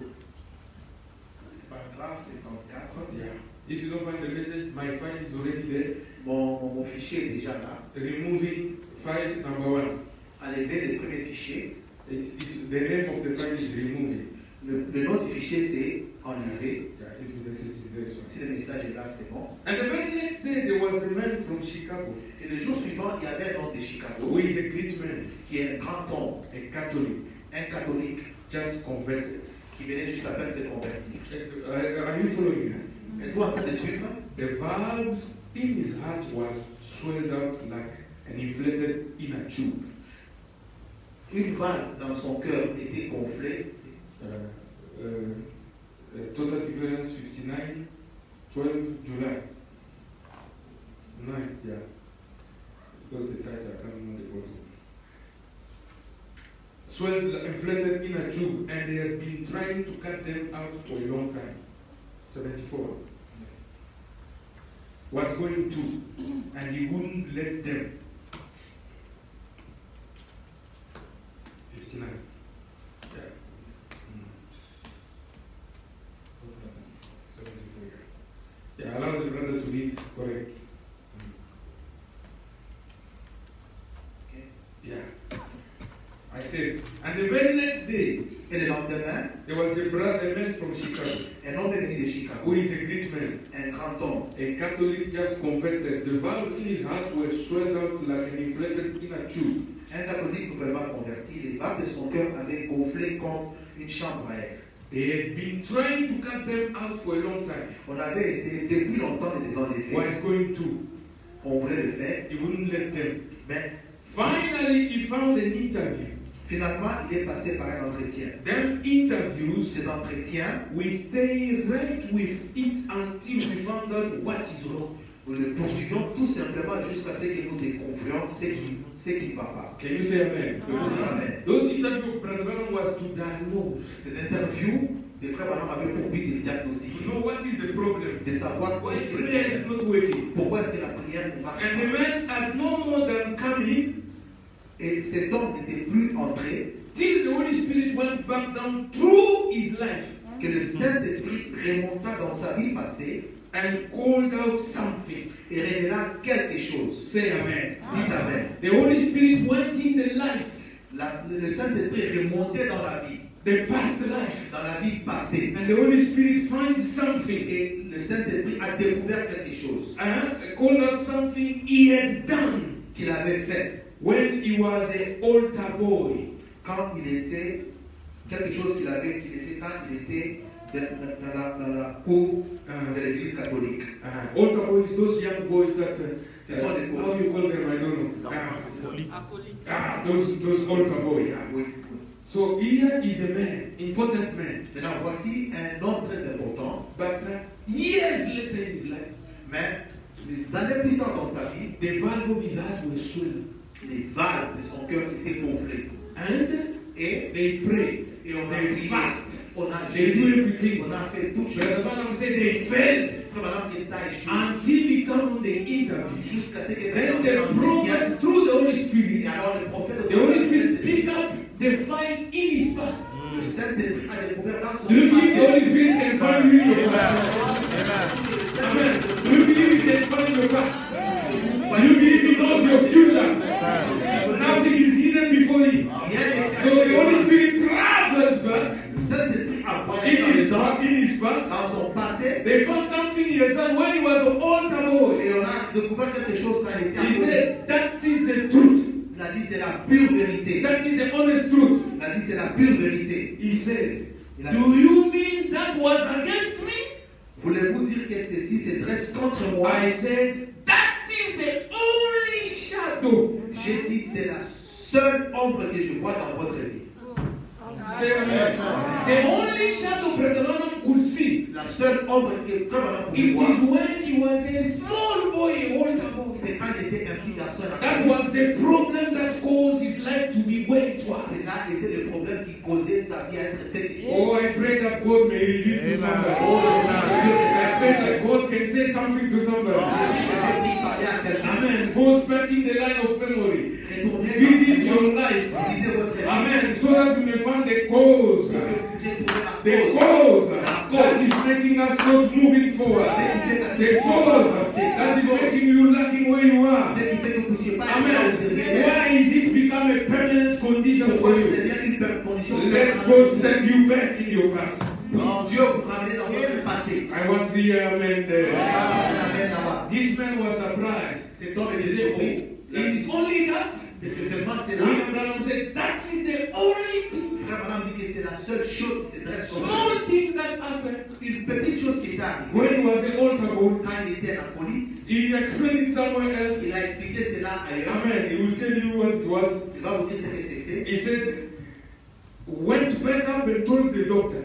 Paragraphe 74. Yeah. If you don't find the message, my file is already there. Mon fichier est déjà là. Removing file number 1. Enlever le premier fichier. It's the name of the file is removing. Le nom du fichier, c'est enlever. Yeah, if the message is there. Si le message est là, c'est bon. And the very next day, there was a man from Chicago Et le jour suivant, il y avait un homme de Chicago who is a great man, qui est un grand homme, a Catholic, un catholique just converted. qui venait juste à peine de se convertir. Are you following me? Êtes-vous en train de suivre? The valve in his heart was swelled out like an inflated inner tube. Une valve dans son cœur était gonflée. Total deliverance 59, 12 July. 9, yeah. Because the title I can't remember the bottom. Swelled, inflated inner tube, and they had been trying to cut them out for a long time. 74. Was going to, and he wouldn't let them. 59. Yeah. 74. Yeah, allow the brother to read correct. Okay. Yeah. I said, and the very next day, Et le lendemain, there was a man from Chicago, un homme est venu de who Chicago, is a great man, un grand homme, a Catholic just converted. The valve in his heart was swelled out like an inflated inner tube. un catholique nouvellement converti. Les valves de son cœur avaient gonflé comme une chambre à air. They had been trying to cut them out for a long time. On avait essayé depuis longtemps de les enlever. Was going to. On voulait le faire, He wouldn't let them. mais Finally, he found an interview. finalement, il est passé par un entretien. Them interviews, Ces entretiens, we stay right with it until we found out what is wrong. nous le poursuivions tout simplement jusqu'à ce que nous découvrions ce qui ne va pas. Can you say amen? Amen. Those interviews, Brother Branham was to diagnose Ces interviews Le frère Branham avait pour but de to diagnostiquer, know what is the problem. de savoir Why prayer is not working. pourquoi est-ce que la prière ne marche And the pas. man had no more than come in Et cet homme n'était plus entré, till the Holy Spirit went back down through his life que le Saint-Esprit remonta dans sa vie passée and called out something. et révéla quelque chose. Say amen. Dites Amen. The Holy Spirit went in the life, Le Saint-Esprit remontait dans la vie, the past life, dans la vie passée. and the Holy Spirit finds something. Et le Saint-Esprit a découvert quelque chose Called out something he had done qu'il avait fait when he was an altar boy. quand il était, quelque chose qu'il était quand il était dans la cour de l'église catholique. Altar boys, those young boys that, Ce sont des how you call them, I don't know. Those altar boys. Oui. So here is a man, important man. Maintenant, voici un homme très important, But years later in his life, mais des années plus tard dans sa vie, the valve of his heart was swollen. les valves de son cœur étaient gonflées. And they prayed. Et on a They prié, fast. on a They do jeûné, everything. on a fait toutes Brother choses. Branham said they failed Madame que ça échoue. until he come on the interview. Jusqu'à ce que Then the prophet, through the Holy Et Spirit, alors le prophète the Holy Spirit pick up the fire in his past. le Saint-Esprit a découvert dans son Do you believe the Holy passé. Spirit can find you in your past? Amen. Do you believe he can find your past? Do you believe he knows your future? Nothing is hidden before him. So the Holy Spirit traveled back Le Saint-Esprit a voyagé dans le temps, in his past. dans son passé, They found something he has done when he was an altar boy. et on a découvert quelque chose quand il était He à said, that is the truth. Il a dit c'est la pure vérité. That is the honest truth. Il a dit c'est la pure vérité. He said, Il a do dit, you mean that was against me? voulez-vous dire que ceci se dresse contre moi? I said, that is the only shadow. J'ai dit c'est la seule ombre que je vois dans votre vie. Say amen. The only shadow Brother Branham could see, La seule ombre que Frère Branham it pouvait is voir, when he was a small boy, a altar boy. c'est quand il était un petit garçon. That was the problem that caused his life to be where it was. C'est là était le problème qui causait sa vie à être cette. Oh, I pray that God may reveal to somebody. I pray that God can say something to somebody. Amen. Goes back in the line of memory. Visit your life. Amen. So that we may find the cause. The cause that is making us not moving forward. The cause that is making you lacking where you are. Amen. Why is it become a permanent condition for you? Let God send you back in your past. Dieu vous ramène dans votre passé. I want to hear amen there. Amen là-bas. This man was surprised. Cet homme était surpris. It is only that. Et c'est seulement cela. William Branham said, that is the only thing. Frère Branham dit que c'est la seule chose qui se dresse contre Small lui. thing that happened. Une petite chose qui est arrivée. When he was the altar boy, Quand il était acolyte, he explained it somewhere else. il a expliqué cela ailleurs. Amen. He will tell you what it was. Il va vous dire ce que c'était. He said, went back up and told the doctor,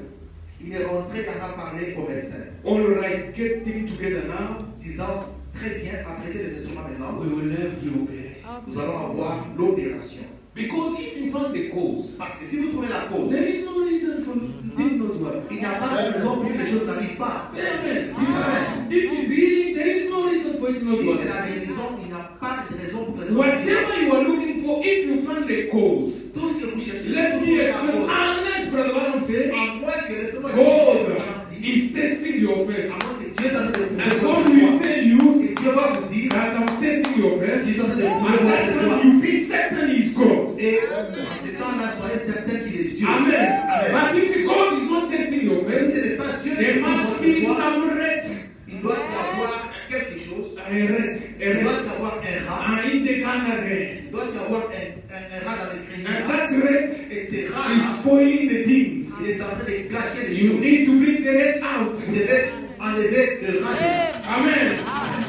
Il est rentré, il en a parlé au médecin, all right, get things together now. disant très bien, apprêtez les instruments maintenant, We will have the operation. nous allons avoir l'opération. Because if you find the cause, Parce que si vous trouvez la cause, there is no reason for things not to happen. il n'y a pas de raison pour que les choses n'arrivent pas. Say amen. Amen. If it's healing, there is no reason for it not Si to c'est happen. la guérison, il n'y a pas de raison pour que les choses n'arrivent Whatever you are looking for, if you find the cause, pas. Tout ce que vous cherchez, let c'est me la explain. cause. Unless, Brother Branham said, À moins que laissez-moi God dire, is testing your faith. à moins que Dieu t'en ait And de God will tell you et Dieu va vous dire, that I'm testing your faith. qu'ils sont en train de And prouver that votre time foi. you be certain he is God. Et en ce temps-là, soyez certain qu'il est Dieu. Amen. Amen. But if God is not testing your Mais si faith, ce n'est pas Dieu qui there prouve must votre be foi, some red. il doit y avoir quelque chose. A red. Il doit y avoir un rat. And in the Ghana there. Il doit y avoir un rat dans les And crinières. that red Et ces is rats, spoiling the things. il est en train de gâcher les You choses. need to bring the red out. Vous devez enlever le rat Amen.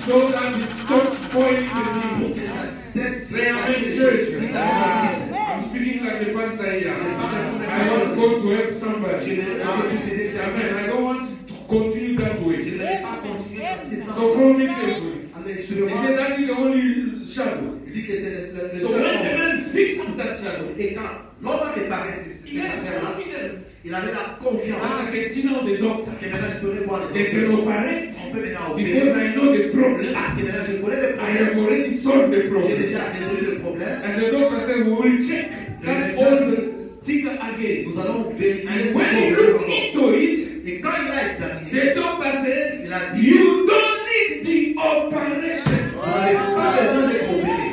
So that it stops spoiling the pour things. que ça cesse de Say gâcher amen, les church. choses. Dites amen. I'm speaking like a pastor here. I want God to help Je somebody. ne vais pas tous aider Amen. quelqu'un. I don't want to continue that Je way. ne vais pas continuer dans ces So sens. follow me carefully. Allez, He suivez-moi. said that is the only shadow. Il dit que c'est le So seul when the homme. man fixed up that shadow, Et quand l'homme a réparé he cette had affaire-là, confidence Il avait la confiance. I can see now the doctor. Et maintenant, je peux voir le They can docteur. operate On peut maintenant because opérer. I know the problem. Parce que maintenant, je connais le I problème. have already solved the J'ai problem. déjà résolu le problème. And the doctor said, we will check that old sticker again. Nous allons vérifier And ce when he problème looked encore. into it, Et quand il a examiné, the doctor said, il a dit, you don't need the operation. vous n'avez pas besoin d'être opéré.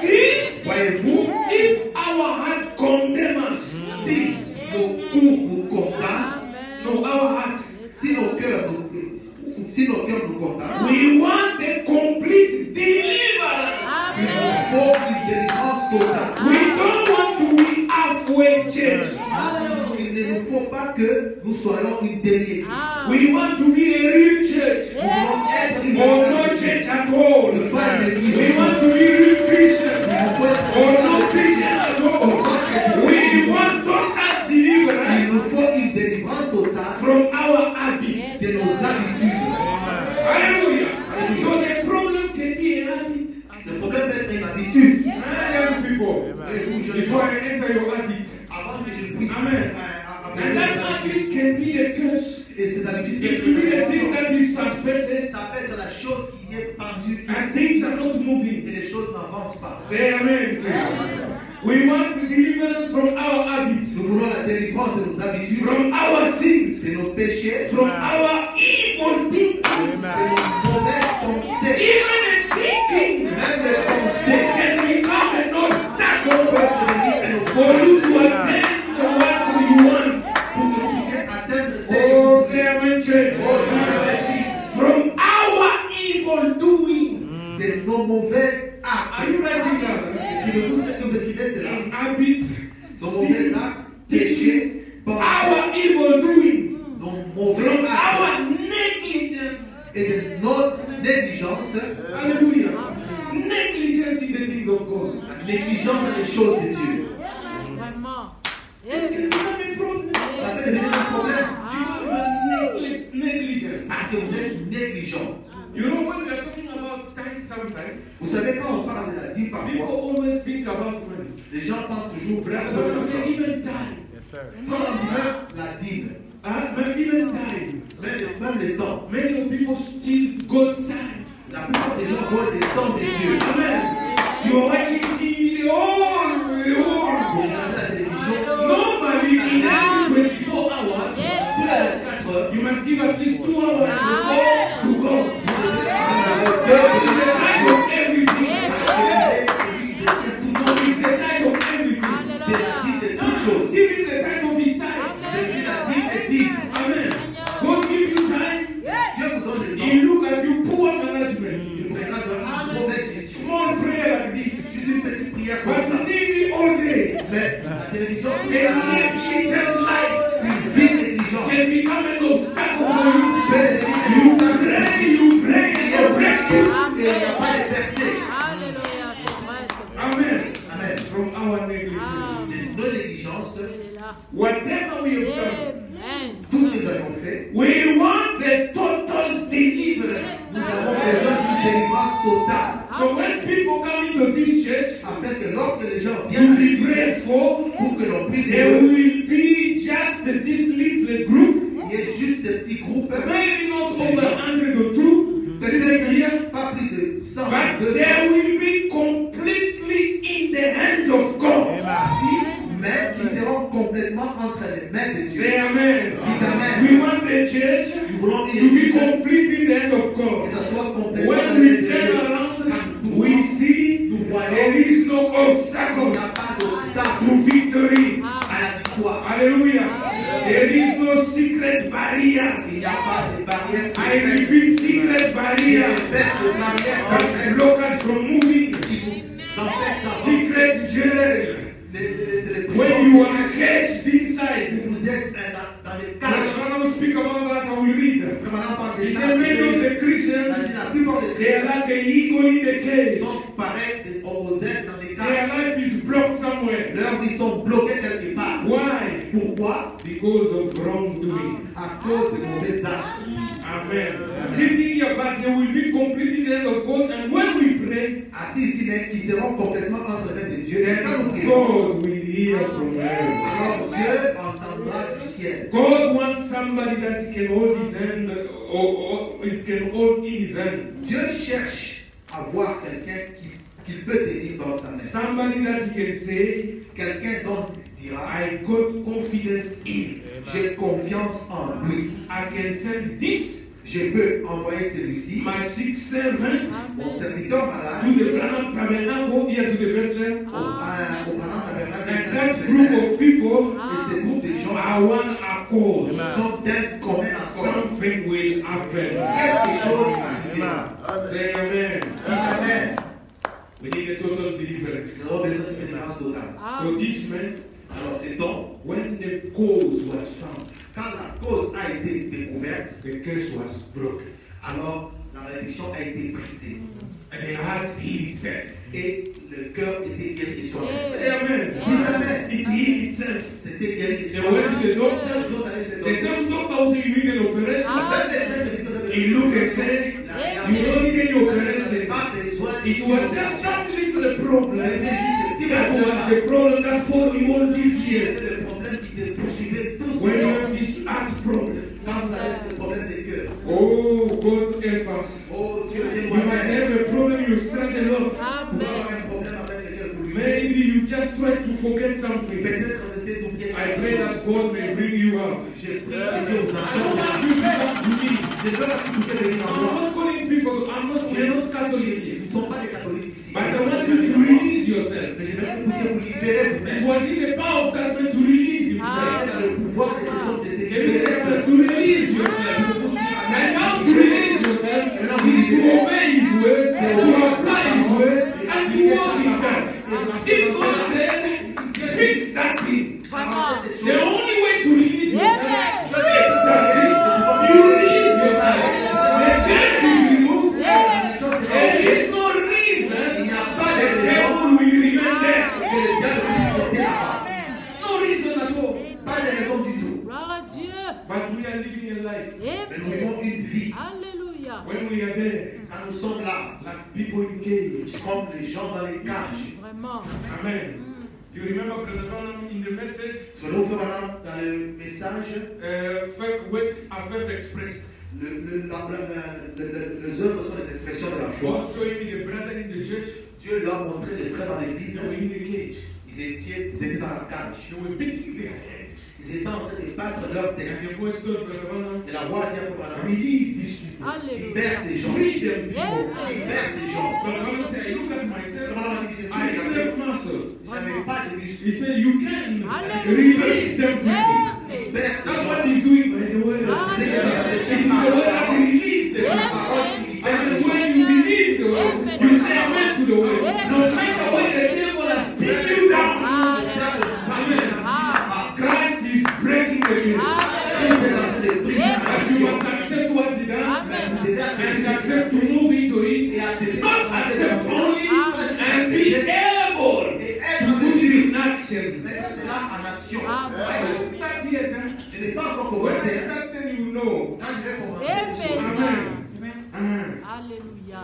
See, Voyez-vous, if our heart condemns us, si nos coups nous condamnent, no, our heart, si nos cœurs nous condamnent, we want a complete deliverance. il nous faut une délivrance totale. We don't want to be halfway church. Il ne nous faut pas que nous soyons une délivrée. We want to be a real church. Nous voulons être une Or no véritable church église. at all. Nous sommes une We église. want to be real Il Christians. nous faut être Or une no église. Christian at all. We want total Il deliverance nous faut une délivrance totale from our habits. de nos habitudes. Hallelujah. So the problem can be a habit. Le problème peut être une habitude. Young people, before I enter your habit, Avant que je puisse Amen. And that habit can be a curse. Et ces habitudes It peuvent can be être a thing une that is suspended Ça peut être la chose qui est pendue and things are not et moving. les choses n'avancent pas. Say amen. We want deliverance from our habits, Nous voulons la délivrance de nos habitudes, from our sins, de nos péchés, from our evil thinking. de nos mauvaises pensées. Even a thinking Même les pensées can become an obstacle peuvent devenir un for you to obstacle attain what you want. pour que vous puissiez atteindre ce que Oh, vous say voulez. amen, church. From our evil doing. De nos mauvais actes. Are you writing down? Écrivez-vous ce que vous écrivez, c'est là. Habit, Nos mauvais actes, péchés, pensées, our evil doing, nos mauvais from actes our negligence. et de notre négligence, Hallelujah. Negligence in the things of God. la négligence dans les choses de Dieu. It can become a problem. Ça peut devenir un problème Because you are negligence. parce que vous êtes négligent. You know when we are talking about time sometimes, Vous savez, quand on parle de la dîme people parfois, always think about money. les gens pensent toujours But à I don't l'argent. say even time. Quand on dit même la dîme, But even time. même les temps, Many of people steal God's time. la plupart des gens volent des temps de Dieu. Amen. You are watching TV the whole. Vous regardez la télévision, Normally in every 24 hours, tous les 24 heures, you must give at least 2 hours to God. deux It's the time of everything. tout It's the time of everything. c'est la dîme de toutes choses. Give it the time of His time. Depuis la dîme des dîmes, Amen. God give you time. Dieu vous donne le He temps. look at you poor Il management. vous regarde une mauvaise gestion. Small prayer like this. Juste une petite prière comme But ça. TV all day. Mais la télévision, A negligent life une vie négligente can become an obstacle for you. peut devenir You un obstacle. pray, and you break you. Et il n'y a pas de percée. Alléluia, c'est vrai, c'est vrai. Amen. Amen. From our negligence. De nos négligences, Il est là. Whatever we have done, Amen. tout ce que nous avons fait, we want a total deliverance. nous avons besoin d'une délivrance totale. So when people come into this church Afin que lorsque les gens to viennent à be l'église, prayed for, pour que l'on prie pour there eux, will be just this little group, il y ait juste ce petit groupe, maybe not over 100 or 2, sitting here, peut-être pas plus de 100 but 200 they will be completely in the hands of God. assis, mais qui seront complètement entre les mains de Dieu. Say amen. Dites amen. We want the church Nous voulons une to be église completely in the hand of que God. ça soit complètement When dans les we mains de turn Dieu. around, Quand we see nous voyons there is no qu'il n'y obstacle a pas d'obstacle to victory. à la victoire. Hallelujah. There is no secret barriers. Il n'y a pas de barrières I secrètes. repeat, secret Il barriers n'y a pas de barrières that secrètes block us from moving. qui vous empêchent d'avancer. Secret jail. Les When you prisons are caged inside. où vous êtes dans les When cages. I will speak about that, I will read. Maintenant, par He des said many of the la Christians, plupart des they are chrétiens like an eagle in the cage. sont pareils aux êtres dans des Their cages. life is blocked somewhere. Leurs vies sont bloquées quelque part. Why? Pourquoi? Because of wrongdoing. À cause de mauvais actes. Amen. Sitting here, but they will be completely in the hand of God. And when we pray, Assis ici, mais qui seront complètement entre les mains de Dieu. Et quand nous then prions, God will hear from heaven. alors Dieu entendra du ciel. God wants somebody that he can hold his hand or it can hold in his hand. Dieu cherche à voir quelqu'un qu'il peut tenir dans sa main. Somebody that he can say, Quelqu'un dont il dira, I got confidence in. j'ai confiance en lui. I can send this, Je peux envoyer celui-ci, my sick servant, mon serviteur malade, to the Branham Tabernacle here to the Bethlehem. au Branham Tabernacle, And that group of people et ce groupe de gens are one accord. sont d'un commun accord. Something will happen. Quelque chose arrive. Say amen. Amen. We need a total deliverance. Nous avons besoin d'une délivrance totale. So this man, Alors cet homme, when the cause was found, quand la cause a été découverte, the curse was broken. alors la malédiction a été brisée. And the heart healed itself. Et le cœur était guéri de soi-même. Say amen. Amen. It healed itself. C'était guéri de They went to soi-même. the doctor. Les autres allaient chez le The docteur. same doctor also you need an operation. Même médecin te dit que vous avez He looked and said, you don't need any vous n'avez operation. pas besoin It was just that little problem. C'était juste ce petit That was problème. the problem that followed you all these years. C'était le problème qui te poursuivait tous When you ces have this heart problem. Quand vous avez ce problème de cœur. Oh, God help us. Oh Dieu, You viens-moi might faire. have a problem you struggle a lot. Vous avez un problème avec lequel vous luttez. Maybe you just try to forget something. Peut-être vous essayez d'oublier I quelque pray that chose. God may bring you out. Je prie que Dieu vous I don't entende. want you to come to me. Je veux que vous puissiez venir en I'm moi. not calling people. We're not Catholic here. Ils ne sont pas des catholiques ici. But I want you to release yourself. Mais je veux que vous puissiez vous libérer It vous-même. was in the power of God to release Vous yourself. êtes dans le pouvoir de cet homme de se Can you libérer say seul. to release yourself? And now to release yourself is to obey His word, to apply His word, and to walk in that. If God said, fix that thing. The only way to release yourself, fix that thing. You release yourself. The curse is removed. There is no reason the devil will remain there. Que le diable puisse rester là-bas. No reason at all. Pas de raison du tout. Gloire à Dieu. But we are living a life. Mais nous vivons une vie. Alléluia. When we are there, Quand nous sommes là, like people in cage. comme les gens dans les cages. Vraiment. Amen. You remember Brother Branham in the message? Ce que nous faisons maintenant dans le message, Faith works are faith expressed. les œuvres sont les expressions de la foi. God showing me the brother in the church. Dieu leur a montré les frères dans l'église. They were in the cage. Ils étaient dans la cage. They were beating their head. Ils étaient en train de battre leur tête. And the voice told Brother Branham, Et la voix dit à Brother, release these people. Alléluia. libère ces gens. Free them people. Libère ces gens. Brother Branham said, I look at myself. Brother Branham dit, I didn't have muscle. je n'avais pas de muscles. He said, you can Hallelujah. release them people. Libère ces That's gens. what he's doing by the word. Ah, It is the word that release them. And when you believe the word, you say amen to the word. No matter what the devil has beat you down. Amen. Christ is breaking the cage. But you must accept what he done and accept to move into it. Not accept only and be able to put it in action. C'est là en action. I don't start here then. Je n'ai pas encore When I commencé. start then you know. Quand je vais commencer, Amen. Alléluia.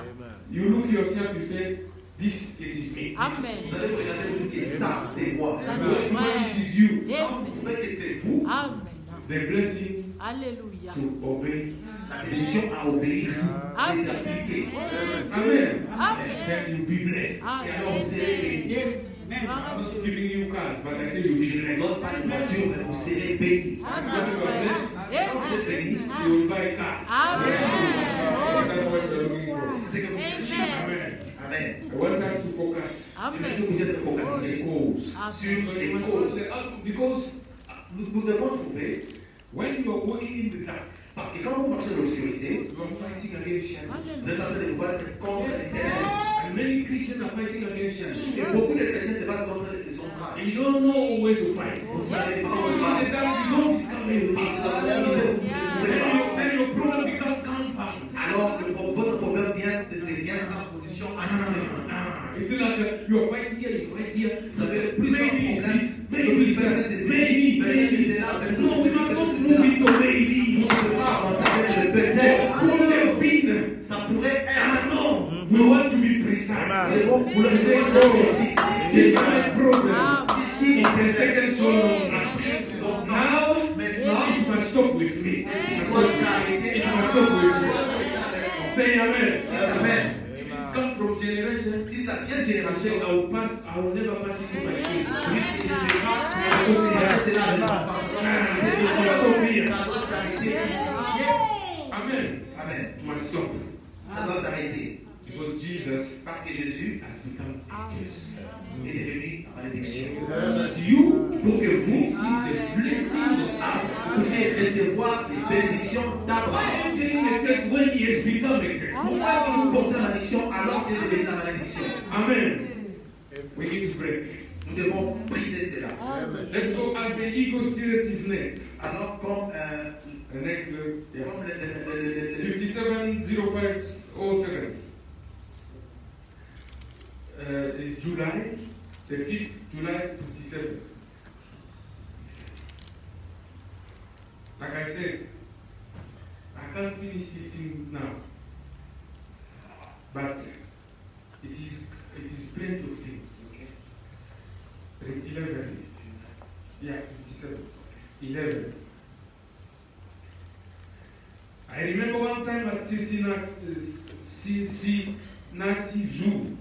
You look yourself, you say, this it is me. Amen. vous allez vous regarder et vous dire que ça, c'est moi. Ça, When c'est vrai. it is you. Quand vous trouvez que c'est vous, Amen. The blessing Alléluia. to obey. la bénédiction à obéir est appliquée. Amen. Amen. Then you be blessed. Et alors vous serez bénis. Yes. Gloire I'm à not Dieu. giving you cards, but I say you be Je ne blessed. donne pas de voiture, mais vous serez bénis. Ça, c'est vrai. Quand vous êtes bénis, You will buy cars. Amen. That's what you're looking for. c'est ce que vous cherchez. Amen. Amen. I want us to focus Je veux que Amen. vous êtes on the focalisés cause. sur So les you must causes. say, because Nous devons trouver, when you are walking in the dark, parce que quand vous marchez dans l'obscurité, you are fighting against shadow. vous êtes en train de vous battre contre les ténèbres. And many Christians are fighting against shadow. Et beaucoup de chrétiens se battent contre les You ombrages. don't know where to fight. Vous ne savez pas Because où in the aller. dark you don't discover your Parce que power. dans la nuit, vous ne pouvez pas. Then your problem becomes compound. Alors votre problème devient sans solution ajoutée. It's like you are fighting here, you fight here. Vous avez plusieurs Maybe it's problèmes. this, maybe it's that, maybe. No, we must not move into Vous maybe. ne pouvez pas avancer avec le peut-être. Could have been. Ça pourrait être. No, we want to be precise. Mais vous voulez être précis. This is my problem. Si It has taken so long. donc Now, maintenant, Say amen. Amen. If it comes from generation, Si ça vient de I say génération, I will never pass it to my kids. oui, je ne vais pas rester là les enfants. Ça doit s'arrêter. Amen. Amen. It must stop. Ça doit s'arrêter. Because Jesus Parce que Jésus has become curse. est devenu la malédiction. As you Pour que vous see the blessing of Abraham, puissiez recevoir les bénédictions why d'Abraham. are you getting a curse when he has become a curse? Pourquoi est-ce que vous portez la malédiction alors qu'il est devenu la malédiction? Amen. We need to break. Nous devons briser cela. Let's go as the eagle steered his neck. Alors, comme, The neck, yeah. comme 570507. It's July, the 5th July 57. Like I said, I can't finish this thing now. But it is plenty of things. Okay? 11. Yeah, 57. 11. I remember one time at Cincinnati Zoo,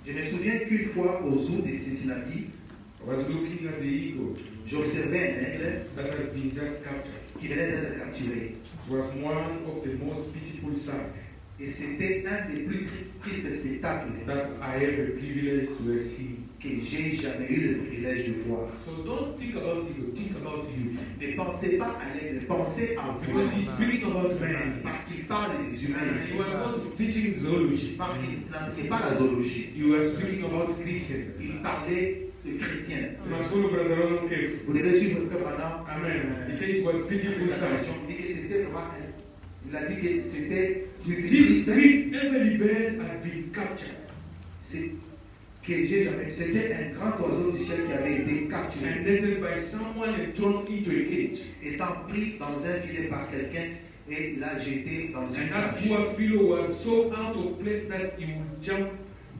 je me souviens qu'une fois au zoo de Cincinnati, I was looking at the eagle j'observais un aigle that has been just captured. qui venait d'être capturé. It was one of the most beautiful sights Et c'était un des plus tristes spectacles that I have the privilege to have seen. que j'ai jamais eu le privilège de voir. So don't think about eagle, think about you. Ne pensez pas à l'aigle, pensez à vous. Because he's speaking about man. Parce qu'il parle des humains And ici. he was not teaching zoology. Parce qu'il n'enseignait pas la zoologie. You were speaking about Christians. Il parlait de chrétiens. You must follow Brother Ronald carefully. Vous devez suivre le frère Branham. Amen. He said it was beautiful sight. Il dit que c'était vraiment il a dit que c'était une This triste. great heavenly bird has been captured. C'est que j'ai jamais. C'était un grand oiseau du ciel qui avait été And capturé, netted by someone and thrown into a cage. étant pris dans un filet par quelqu'un et l'a jeté dans une And that cage. poor fellow was so out of place that he would jump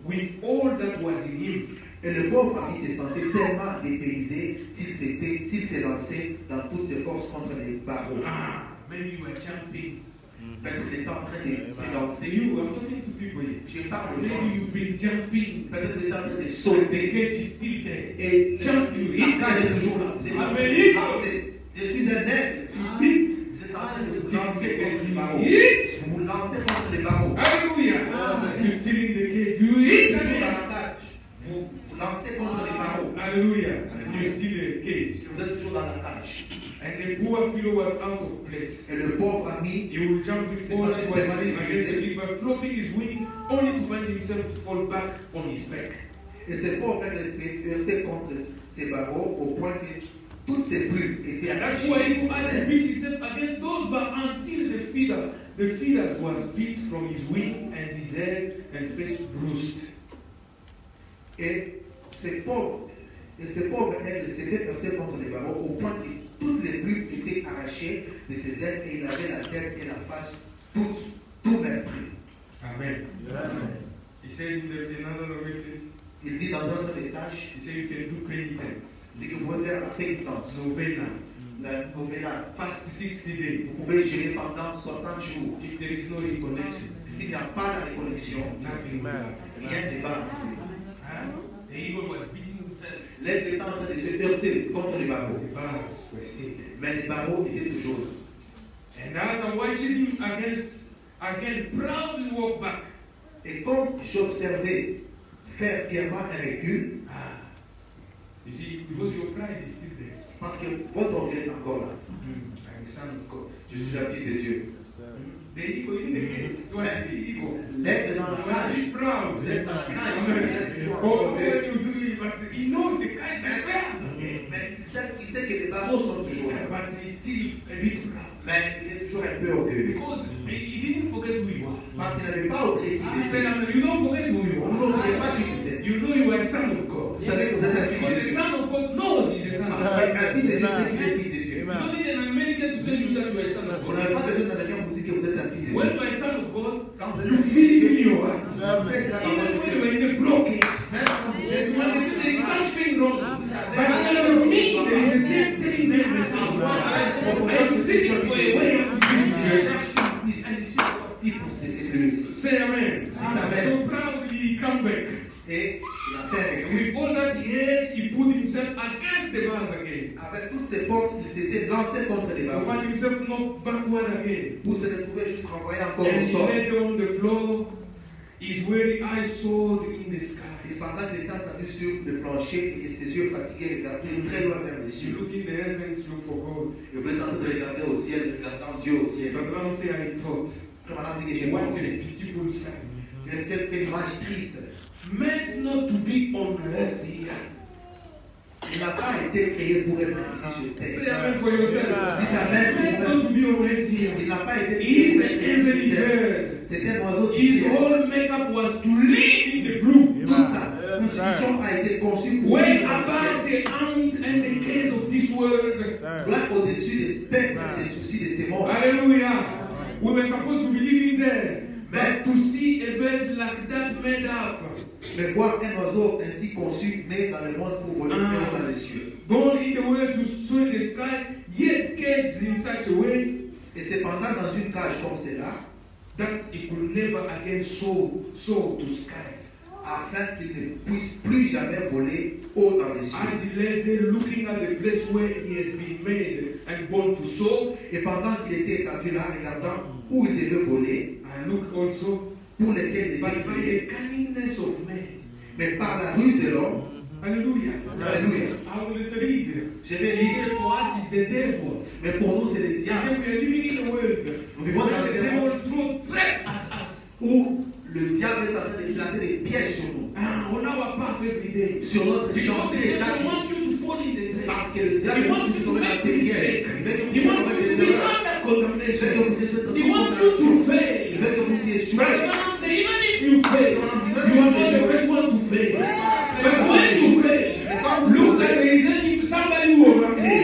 with all that was in him. Et le pauvre ami se sentait tellement dépaysé s'il s'est lancé dans toutes ses forces contre les barreaux. Ah, maybe you were jumping. Peut-être qu'il était en train de se lancer. You, I'm talking to people here. Je parle aux gens. Maybe you've been jumping. Peut-être qu'il était en train de The sauter. cage is still there. Et Jump, you la hit. cage est toujours là. Vous êtes en train Amen. de lancer. Je suis un aigle. You hit. Vous êtes en train de vous Still lancer there. contre les You barreaux. hit. Vous vous lancez contre les barreaux. Hallelujah. You're still in the cage. You hit. Toujours dans la cage. Vous vous lancez contre les barreaux. Hallelujah. You're still in the cage. Vous êtes toujours dans la cage. And the poor fellow was out of place. Et le pauvre ami, He will jump with all that was in him against the river, floating his wings, only to find himself to fall back on his back. et ce pauvre aigle s'est heurté contre ces barreaux au point que toutes ses plumes étaient And that's why he had to arrachées. beat himself against those bars until the feathers was beat from his wing and his head and face bruised. Et ce pauvre aigle s'était heurté contre les barreaux au point que toutes les plumes étaient arrachées de ses ailes et il avait la tête et la face tout meurtries. Amen. Amen. He said in another message, Il dit dans un autre message, he said you can do penitence, il dit que vous pouvez faire la pénitence, novena, la novena. fast 60 days. Vous pouvez gérer pendant 60 jours. If there is no reconnection, S'il n'y a pas de reconnexion, nothing will happen. rien ne va. Huh? The eagle was beating himself. L'aigle est en train de se heurter contre les barreaux, The bars were still there. mais les barreaux étaient toujours là. And as I watched him again proudly walk back. Et comme j'observais faire fièrement un recul, You see, because your pride is still there. parce que votre orgueil est encore là. I'm the son of God. Je suis un fils de Dieu. The eagle in the cage. It was the eagle. L'aigle dans la He was cage, very proud. vous êtes dans la cage, vous êtes toujours Oh, orgueilleux. when you do it, but he knows the kind of bears. Mais il sait que les barreaux sont toujours là. But he's still a bit proud. Mais il est toujours un peu orgueilleux. Because he didn't forget who he was. Parce qu'il n'avait pas oublié qui He il said, était. you don't forget who you Vous are. n'oubliez pas qui vous êtes. You know you are a son of God. Vous savez que vous êtes un fils Because de the Dieu. son of God knows he's a son of God. Un fils de Dieu, c'est qu'il est fils de Dieu. You don't need an American to tell you that you are a son of Vous God. n'avez pas besoin d'un avion pour dire que vous êtes un fils de When Dieu. you are a son of God, Quand vous êtes you un feel fils it de in Dieu, your heart. faites cela dans Even votre when you cœur. are in a blockage, Même quand vous êtes when they say there is something wrong, but under me there is a dead telling me the son of God. I'm seeking for a way of Je living. cherche une issue de sortie pour se laisser Amen. So proudly he come back. Et il a fait avec And lui. with all that he had, he put himself against the bars again. Avec toutes ses forces, il s'était lancé contre les To barreaux find himself knocked backward again. pour se retrouver juste renvoyé encore And au he sol. lay on the floor, his weary eyes soared in the sky. Et pendant qu'il était entendu sur le plancher et que ses yeux fatigués regardaient très loin vers les You cieux. look in the heavens, look for God. Et vous êtes en train de regarder au ciel, regardant Dieu au ciel. But now say I thought, Comme madame dit que j'ai what a pensé. pitiful sight. Quelle image triste. Meant not to be on earth here. Il n'a pas été créé pour être ici sur Say terre. amen for yourself. Dites amen. Meant not to be on earth here. Il n'a pas été He créé is pour an être heavenly ici sur terre. bird. C'était un oiseau du His ciel. whole makeup was to live in the blue. Toute sa constitution a été conçue pour Way vivre dans le above ciel. the ants and the cares of this world. Loin au-dessus des spectres et des soucis de ces mondes. Hallelujah. We were supposed to be living there. But to see a bird like that made up, Mais voir un oiseau ainsi conçu né dans le monde pour voler très haut dans les cieux. born in the world to soar in the sky, yet caged in such a way Et cependant dans une cage comme celle-là, that he could never again soar to skies. afin qu'il ne puisse plus jamais voler haut dans les cieux. As he lay there looking at the place where he had been made and born to soar, Et pendant qu'il était étendu là, regardant où il devait voler, I look also, pour lesquels il but était by créé, the cunningness of man. mais par la ruse de l'homme, Hallelujah. Alléluia. I will read. Je vais He lire, said for us is the devil. mais pour nous c'est le He diable, said we are living in a world Nous vivons dans where the un devil monde throw threat at us. où le diable est en train de placer des pièges sur nous, On our path every day. sur notre Because the chantier chaque devil jour. wants you to fall in the trap. Parce que le diable He veut wants que you tu to tombes dans make tes pièges. mistakes. Il veut que He tu wants commettes you to des be erreurs. under Il veut condemnation. que vous ayez He wants you to Il fail. veut que vous ayez But the échoué. Bible says even if you fail, you are not the first one to fail. But when you fail, look that there is somebody who overcame.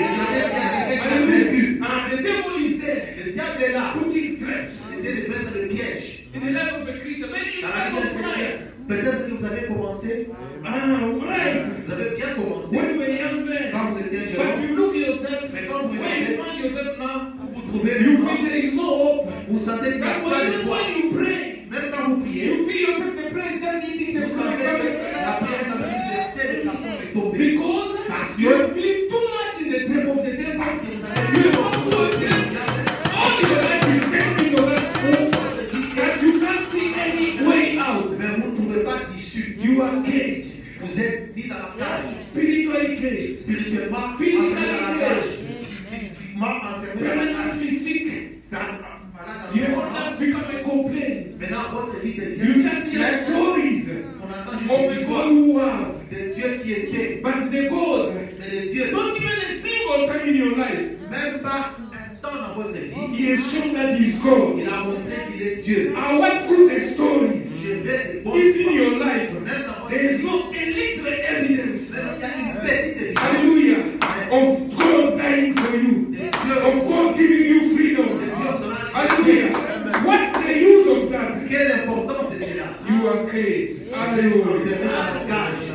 Hallelujah. And the devil is there, Le diable est là. putting traps Il essaie de mettre des pièges. in the life of a Christian. When you Dans la start vie d'un off chrétien. right, Peut-être que vous avez commencé, right, vous avez bien commencé when you were a young quand man, vous étiez un jeune but homme. you look yourself, Mais quand vous where you regardez, find yourself now, vous trouvez you maintenant, feel there is no hope. vous sentez qu'il n'y a That's pas why even d'espoir. when you pray, Même quand vous priez, you feel yourself the prayer is just hitting the vous sentez que la floor. prière est en train de jeter le plafond et tomber. Because Parce you que believe too much in the trap of the devil. You want to against all your life is taking your life that you can't see any way out. mais vous ne trouvez pas d'issue. You are caged, Vous êtes mis dans la cage. spiritually caged, Spirituellement enfermé dans la cage. Physiquement enfermé dans la cage. permanently sick. Malade Your en life permanence. become a complaint. Maintenant, votre vie devient You just hear pleine. stories On entend of juste a des God histoires who was, de Dieu qui était. but the God, Mais le Dieu, not even a single time in your life, même pas un temps dans votre vie, He has shown that He is God. il a montré qu'il est Dieu. And what good the stories? Je vais de bonnes If in histoires. your life Même dans votre there is vie, no a little evidence, même s'il y a une petite évidence hallelujah, of God dying for you, de Dieu, of God giving you de freedom, Dieu donnant la hallelujah. What's the use of that? Quelle importance de cela? You are caged. Vous êtes enfermé Hallelujah. dans la cage.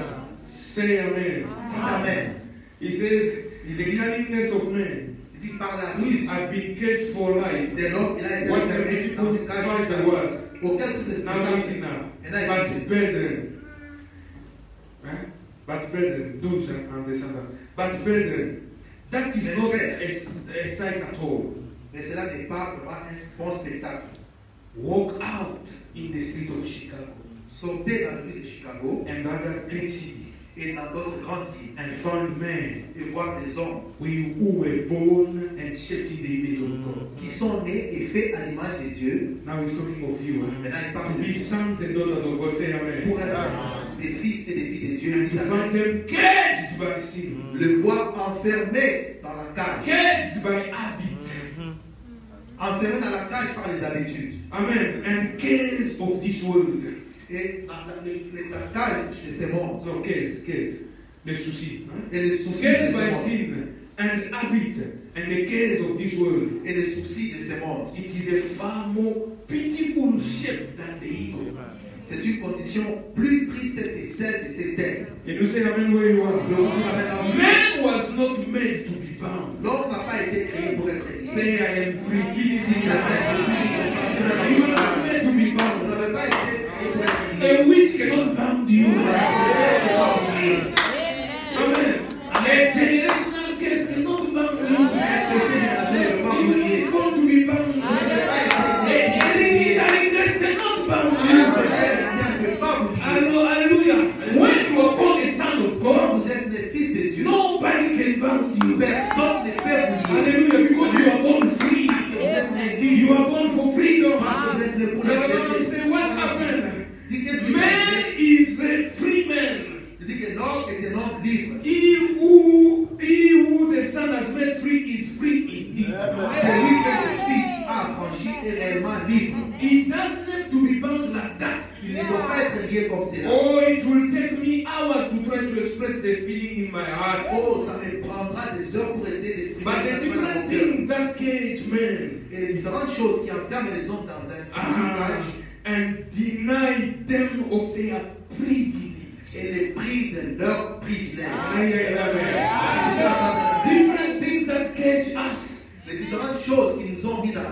Say amen. Dites Amen. He said, the cunningness of man Il dit par la ruse has been caged for life. de l'homme, il a été What a enfermé dans beautiful une cage thought de it was. auquel toutes les Now listen now. But brethren, but brethren, do understand that. But brethren, that is not a sight at all. Mais cela n'est pas vraiment un bon spectacle. Walk out in the street of Chicago Sortez dans la rue de Chicago and other great cities et dans d'autres grandes villes and find men et voir des hommes who were born and shaped in the image of God. qui sont nés et faits à l'image de Dieu. Now he's talking of you. Maintenant, il To parle be de sons and daughters of God. Say amen. pour être des fils et des filles de Dieu. And Dites to Amen. find them caged by sin, Le voir enfermé dans la cage, caged by habit. enfermé dans la cage par les habitudes. Amen. And cares of this world. Et dans la cage de ces mondes So cares. Les soucis. Hein? et les soucis de Cares ces by mondes. sin and habit and the cares of this world. Et les soucis de ces mondes. It is a far more pitiful shape than the eagle. C'est une condition plus triste que celle de ces terres. Can you say amen where you Le are? retour à maintenant. Man was not made to be bound. L'homme n'a pas été créé pour être lié. Say I am free. Feel it in Il your a fait heart. je suis libre. You are not made to be On bound. n'avait pas été créé pour être A witch cannot bind you. Amen. Amen. A generational curse cannot bind you. It is going to be bound. A hereditary curse cannot bind you. Hallelujah. When you are born a son of God, nobody can bind you. Hallelujah. Because you are born free. You are born for freedom. The Lord say, what happened? Man is a free man. He who the Son has made free is free indeed. He doesn't have to be bound like that. Oh, it will take me hours to try to express the feeling in my heart. But the different things that cage men and deny them of their privilege. Et les prix de leur privilège. Different things that cage us. Les différentes choses qui nous ont mis dans la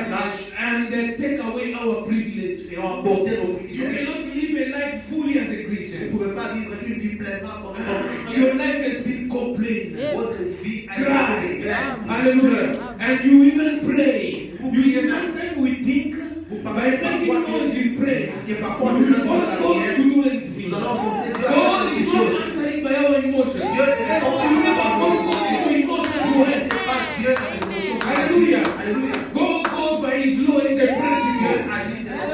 tâche. And they take away our privilege. Et ont emporté nos You privilèges. cannot live a life fully as a Christian. Vous ne pouvez pas vivre une vie pleinement comme chrétien. Your life has been complained. Votre vie a Cry. été pleine. Hallelujah. And you even pray. You see, sometimes we think by making noise in prayer, we will force God to do anything. God is not answering by our emotions. You never force God to emotions to help. Hallelujah. God goes by His law in the principle,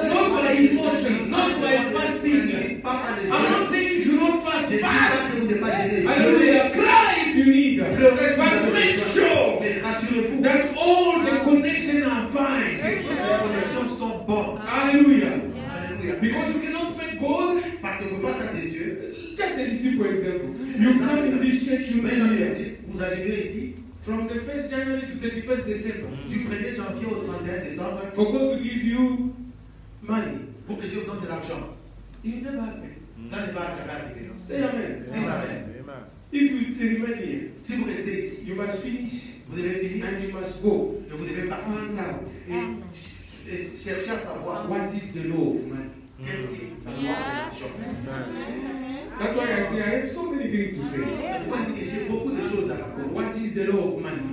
not by emotion, not by fasting. I'm not saying you should not fast. Fast. Hallelujah. Cry if you need. But make sure that all the connections are fine. Hallelujah. Because you cannot make God. Just a simple example. You come in this church, you come here. Vous arrivez ici, From the 1st January to 31st December, du 1er janvier au 31 décembre, for God to give you money, pour que Dieu vous donne de l'argent. it will never happen. Ça ne va jamais arriver. Say amen. Dites amen. If you remain here, Si vous restez ici, you must finish vous devez finir and you must go. et vous devez partir. Find out Et chercher à savoir what is the law of money. qu'est-ce qui est la loi de l'argent. That's why I say I have so many things to say. Pourquoi il dit que j'ai beaucoup de choses à raconter. What is the law of money?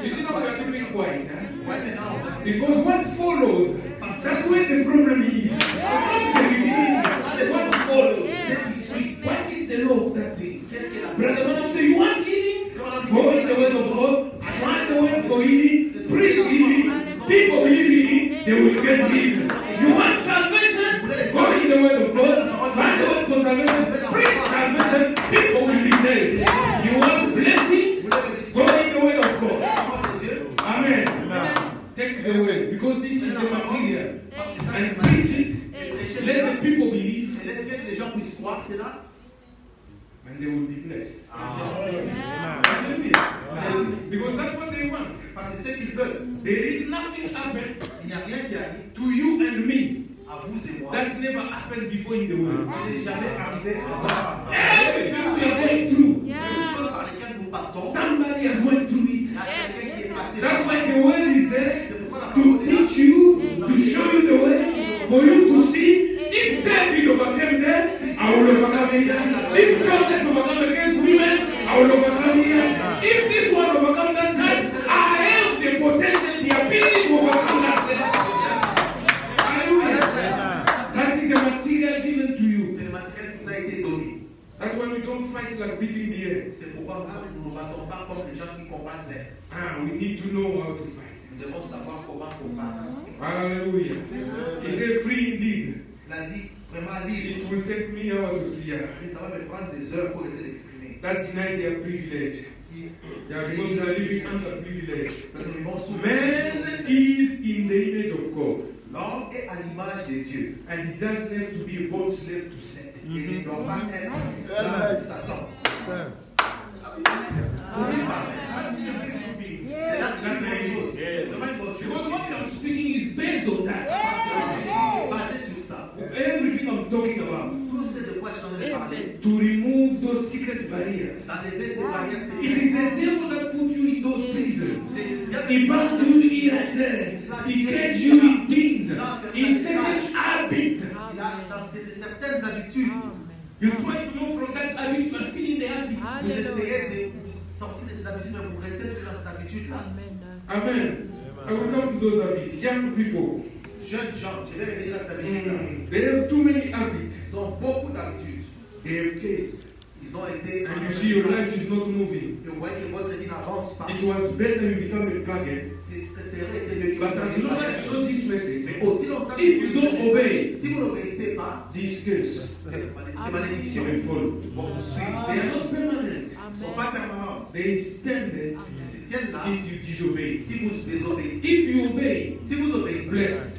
You see now we are keeping quiet, huh? Ouais, maintenant, Because what follows, that's where the problem is. Not the beginning, what follows. What is the law of that thing? qu'est-ce qui est la Brother Manam say, you want healing? Go in the word of God. Find the word for healing. Preach healing. People believe healing. They will get healed. You want salvation? Go in the word of God. Find the word for salvation. Preach salvation. People will be saved. You want blessings? Go in the word of God. Amen. Take the word. Because this is the material. And preach it. Let the people believe. Et laisse bien que les gens puissent croire cela. And they will be blessed. Hallelujah. Because that's what they want. Parce que c'est ce qu'ils veulent. There is nothing happened Il n'y a rien qui arrive to you and me à vous et moi. that never happened before in the world. qui n'est jamais arrivé avant. Everything we are going through, Les choses par lesquelles nous passons, somebody has went through it. il y a quelqu'un qui est passé. That's why the word is there to teach you, to show you the way, for you to see. If David overcame them, I will overcome it. If Joseph overcome against women, I will overcome it. If this one overcome that side, I have the potential, the ability to overcome that side. Hallelujah. That is the material given to you. C'est le matériel qui nous a été donné. That's why we don't fight like beating the air. C'est pourquoi nous ne nous battons pas comme les gens qui combattent l'air. We need to know how to fight. Nous devons savoir comment combattre. Hallelujah. He said free indeed. Il a dit vraiment libre. It will take me hours to clear. Et ça va me prendre des heures pour essayer d'exprimer. That deny their privilege. Yeah, because we are living under privilege. Parce que nous vivons sous Man is in the image of God. L'homme est à l'image de Dieu. And he doesn't have to be a born slave to Satan. Il ne doit pas être esclave de Satan. C'est là que la même chose. Because what I'm speaking is based on that. Basé sur ça. Everything I'm talking about. Tout ce de quoi je t'en ai parlé. To remove those secret barriers. D'enlever ces barrières It is the devil that put you in those prisons. C'est le diable He bound you here and there. He caged you in things, in certain habits. dans certaines habitudes. You try to move from that habit, you are still in the habit. Vous essayez de sortir de ces habitudes, mais vous restez toujours dans cette habitude-là. Amen. I will come to those habits. Young people. Jeunes gens, je vais revenir à cette habitude-là. They have too many habits. Ils ont beaucoup d'habitudes. They have kids. Ils ont été. And you see your life is not moving. Et vous voyez que votre vie n'avance pas. It was better you become a dragon. Ce serait été mieux que But as long as you know this message, mais aussi longtemps que if you don't obey, si vous n'obéissez pas, these curses c'est malédiction. will follow. Vont vous suivre. They are not permanent. Ils ne sont pas permanentes. They stand there Ils se tiennent là if you disobey. si vous désobéissez. If you obey, Si vous obéissez, blessed,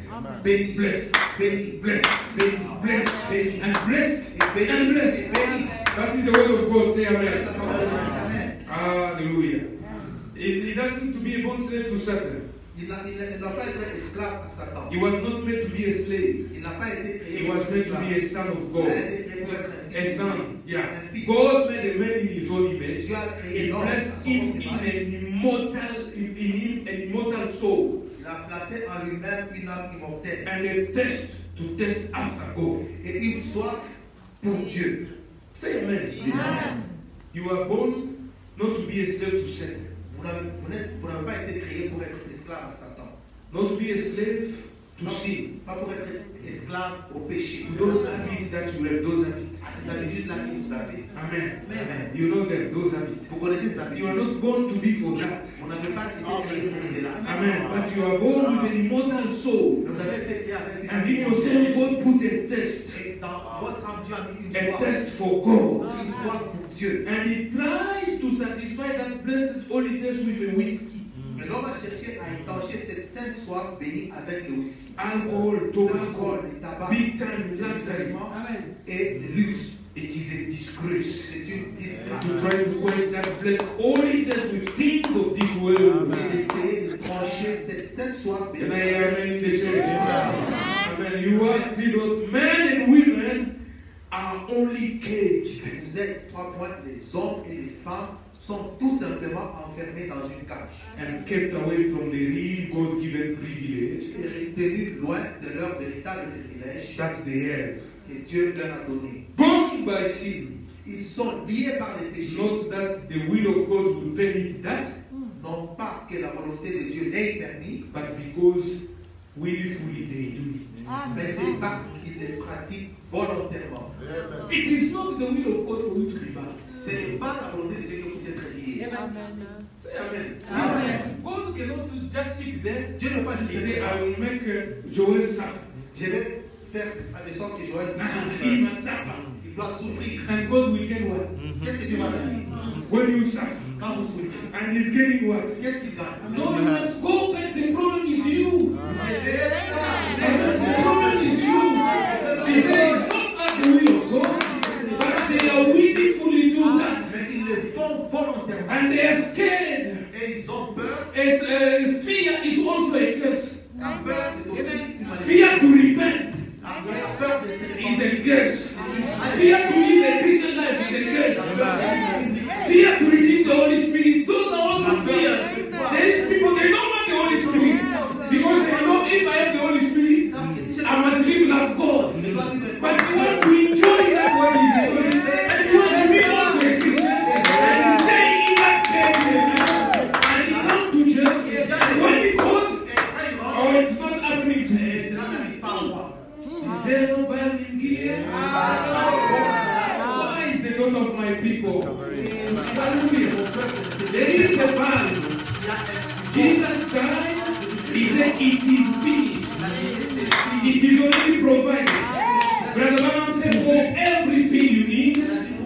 béni, blessed, béni, blessed, béni, blessed, béni, and blessed, et béni, and blessed. béni. That is the word of God. Say amen. Amen. Hallelujah. It doesn't to be a bond slave to Satan. Il n'a pas été esclave à Satan. He was not meant to be a slave. Il n'a pas été créé He pour was être meant to esclave. be a son of Il God. a été créé pour être un A fils. son, yeah. Un fils. God made a man in his own image. Dieu a créé He l'homme à blessed son him image. in him an immortal soul Il a placé en lui-même une âme immortelle and a thirst to test after God. et une soif pour Dieu. Say amen. Amen. You are born not to be a slave to Satan, Vous n'avez pas été créé pour être esclave à Satan. not to be a slave to sin. Pas pour être esclave au péché. Those habits that you have, those habits. À ces habitudes-là que vous avez. Amen. Amen. You know them, those habits. Vous connaissez ces You are habitudes. not born to be for that. Vous n'avez pas été créé pour cela. Amen. But you are born with an immortal soul. Vous avez été créé avec une And âme in your soul, immortelle. God put a test. Et dans votre âme, Dieu a mis une A soif. test for God. Une soif pour Dieu. And he tries to satisfy that blessed holy test with a whiskey. Mais l'homme a cherché à étancher cette sainte soif bénie avec le whisky. Alcohol, tobacco, L'alcool, le tabac, big time luxury. et le luxe. It is a disgrace C'est une disgrâce. to try to quench that blessed holy test with things of this world. Et d'essayer de trancher cette sainte soif bénie Can I hear amen in the avec church? Amen. You are filled. Men and women are only caged. Vous êtes 3 points, les hommes et les femmes sont tout simplement enfermés dans une cage And kept away from the real God-given privilege et retenus loin de leur véritable privilège that they have. que Dieu leur a donné. Bound by sin. Ils sont liés par les péchés, Not that the will of God would permit that, non pas que la volonté de Dieu l'ait permis, but because willfully they do it. mais c'est parce qu'ils les pratiquent volontairement. It is not the will of God for you to be bound. Ce n'est pas la volonté de Dieu que vous êtes liés. Say amen. Amen. God cannot just sit there. Dieu n'a pas juste He dit, say, I will make Joel suffer. je vais faire de sorte que Joël And puisse he souffrir. must suffer. Il doit souffrir. And God will get what? Qu'est-ce que Dieu va gagner When you suffer. quand vous souffrez? And he's getting what? Qu'est-ce qu'il gagne? No, you must go back. The problem is you. Yes, The problem is you. He says, it's not at the will of God, but they are willfully do that. mais ils le font volontairement. And they are scared. Et ils ont peur. As, fear is also a curse. La peur, c'est aussi une malédiction. Fear to repent La peur de se is a répandre. curse. Fear to live a Christian life is a curse. Fear to receive the Holy Spirit, those are also fears. There is people, they don't want the Holy Spirit. Because they know if I have the Holy Spirit, I must live like God. But they want to enjoy that what is it. And you want to be also a Christian. And stay in that church. And come to church. When it goes, oh, it's not happening to me. Is there no Bible in Gilead? Why is the God of my people? Hallelujah. There is a Bible. Jesus died. He said it is finished. It is already provided. Brother Branham said for everything you need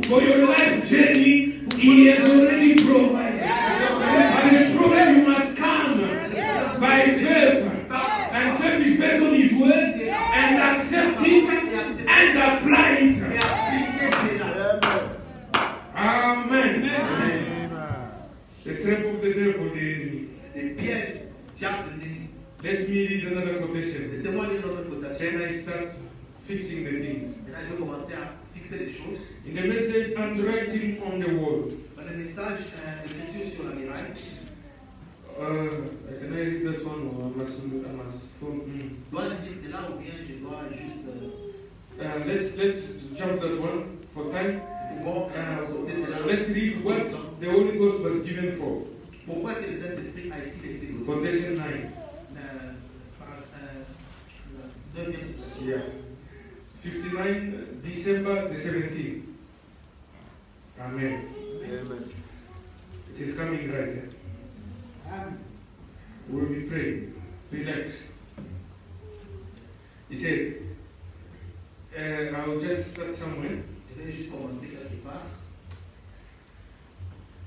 for your life journey, he has already provided. But the problem you must come by faith. And faith is based on his word and accept it and apply it. Amen. The trap of the devil, the enemy. Les pièges, diable, l'ennemi. Let me read another quotation. Laissez-moi lire notre quotation. Then I start fixing the things. Et là, je vais commencer à fixer les choses. In the message, handwriting on the wall. Dans le message, l'écriture sur la muraille. Can I read that one or I must Dois-je lire cela ou bien je dois juste Let's jump that one for time. Bon, sauter cela. Let's read what the Holy Ghost was given for. Pourquoi est-ce que le Saint-Esprit a-t-il été donné? Quotation 9. La 9e citation. Yeah. 59 December the 17th. Amen. Amen. It is coming right here. We will be praying. Relax. He said, I will just start somewhere. Je vais juste commencer quelque part.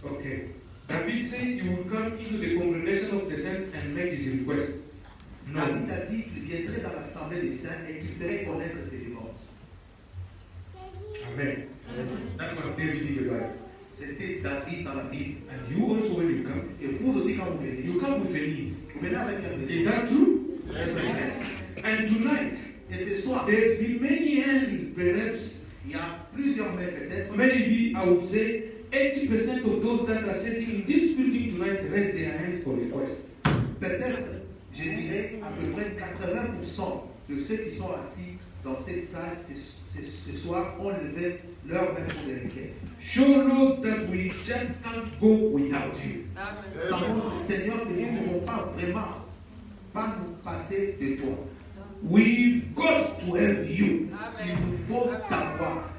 Okay. David said he would come into the congregation of the saints and make his request. No. David a dit qu'il viendrait dans l'assemblée des saints et qu'il ferait connaître ses demandes. Amen. That was David in the Bible. C'était David dans la Bible. And you also, when you come, Et vous aussi, quand vous venez, you come with a need. vous venez avec un Is besoin. that true? Yes. And tonight, Et ce soir, there's been many hands, perhaps, il y a plusieurs mains peut-être. maybe I would say 80% of those that are sitting in this building tonight raise their hands for request. Peut-être, je dirais, à peu près 80% de ceux qui sont assis dans cette salle ce soir ont levé leur main pour des requêtes. Show Lord that we just can't go without you. Savons, Seigneur, que nous ne pouvons pas vraiment pas nous passer de toi. We've got to have you. Il nous faut t'avoir.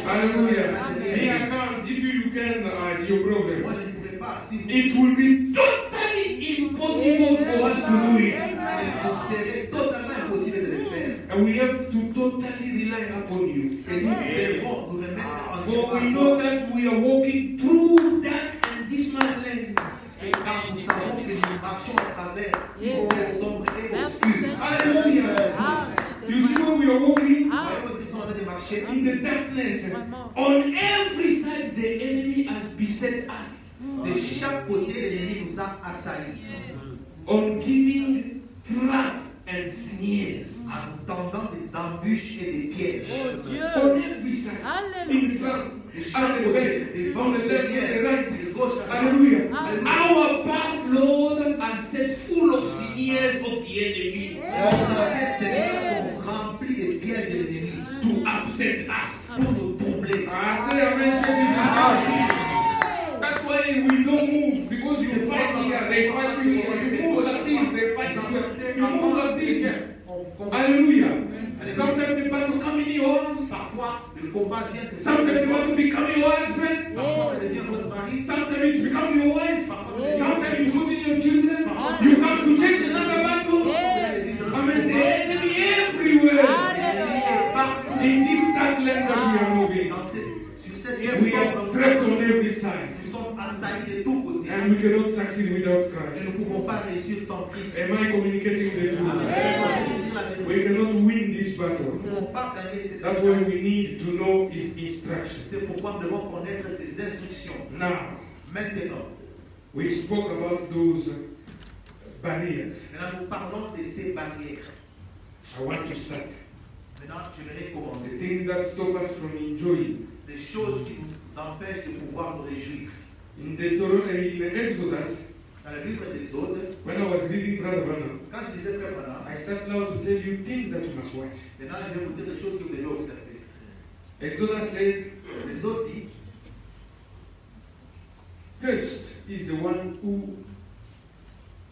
Hallelujah. Me, I can't. If you can, it's your Moi, problem. je ne pourrais pas. Si vous It will be totally impossible for us to do it. serait totalement impossible de le faire. And we have to totally rely upon you. Et nous devons nous remettre en For we situation. know that we are walking through dark and dismal land. Et car nous savons que nous marchons à travers des sombres et obscurs. Hallelujah. You see when we are walking Voyez où ils sont en train de marcher. in the darkness, on every side the enemy has beset us De chaque côté, l'ennemi nous a assaillis. on giving trap and snares. En tendant des embûches et des pièges. On every side, in front, De at chaque the côté, back, des on vents, the de left, on the derrière, right. de gauche à droite. Hallelujah. Alléluia. Our path, Lord, are set full of snares of the enemy Nos sentiers, Seigneur, sont remplis des pièges de l'ennemi to upset us. pour nous troubler. I say amen, church. That's why we don't move, because you fight here, they fight here. You move like this, they fight here. You move like this. Hallelujah. Sometimes the battle come in your house. Parfois, le combat vient de Sometimes you want to become your husband. Parfois, ça devient votre mari. Sometimes it become your wife. Sometimes you losing your children. You come to church another battle. I mean, the enemy everywhere. In this dark land that we are moving, Sur cette we are trapped on every side. nous sommes assaillis de tous côtés. And we cannot succeed without Et Christ. nous ne pouvons pas réussir sans Christ. Am I communicating the truth? We cannot win this Nous ne battle. pouvons pas gagner cette That's why bataille. we need to know His instructions. C'est pourquoi nous devons connaître ses instructions. Now, Maintenant, we spoke about those barriers. maintenant nous parlons de ces barrières. I want to start. Maintenant, je vais The commencer. things that stop us from enjoying. Des choses qui nous empêchent de pouvoir nous réjouir. In Deuteronomy, in Exodus, Dans le livre des autres, when I was reading Brother Branham, quand je disais Frère Branham, I start now to tell you things that you must watch. maintenant je vais vous dire des choses que vous devez observer. Exodus said, Les autres disent, first is the one who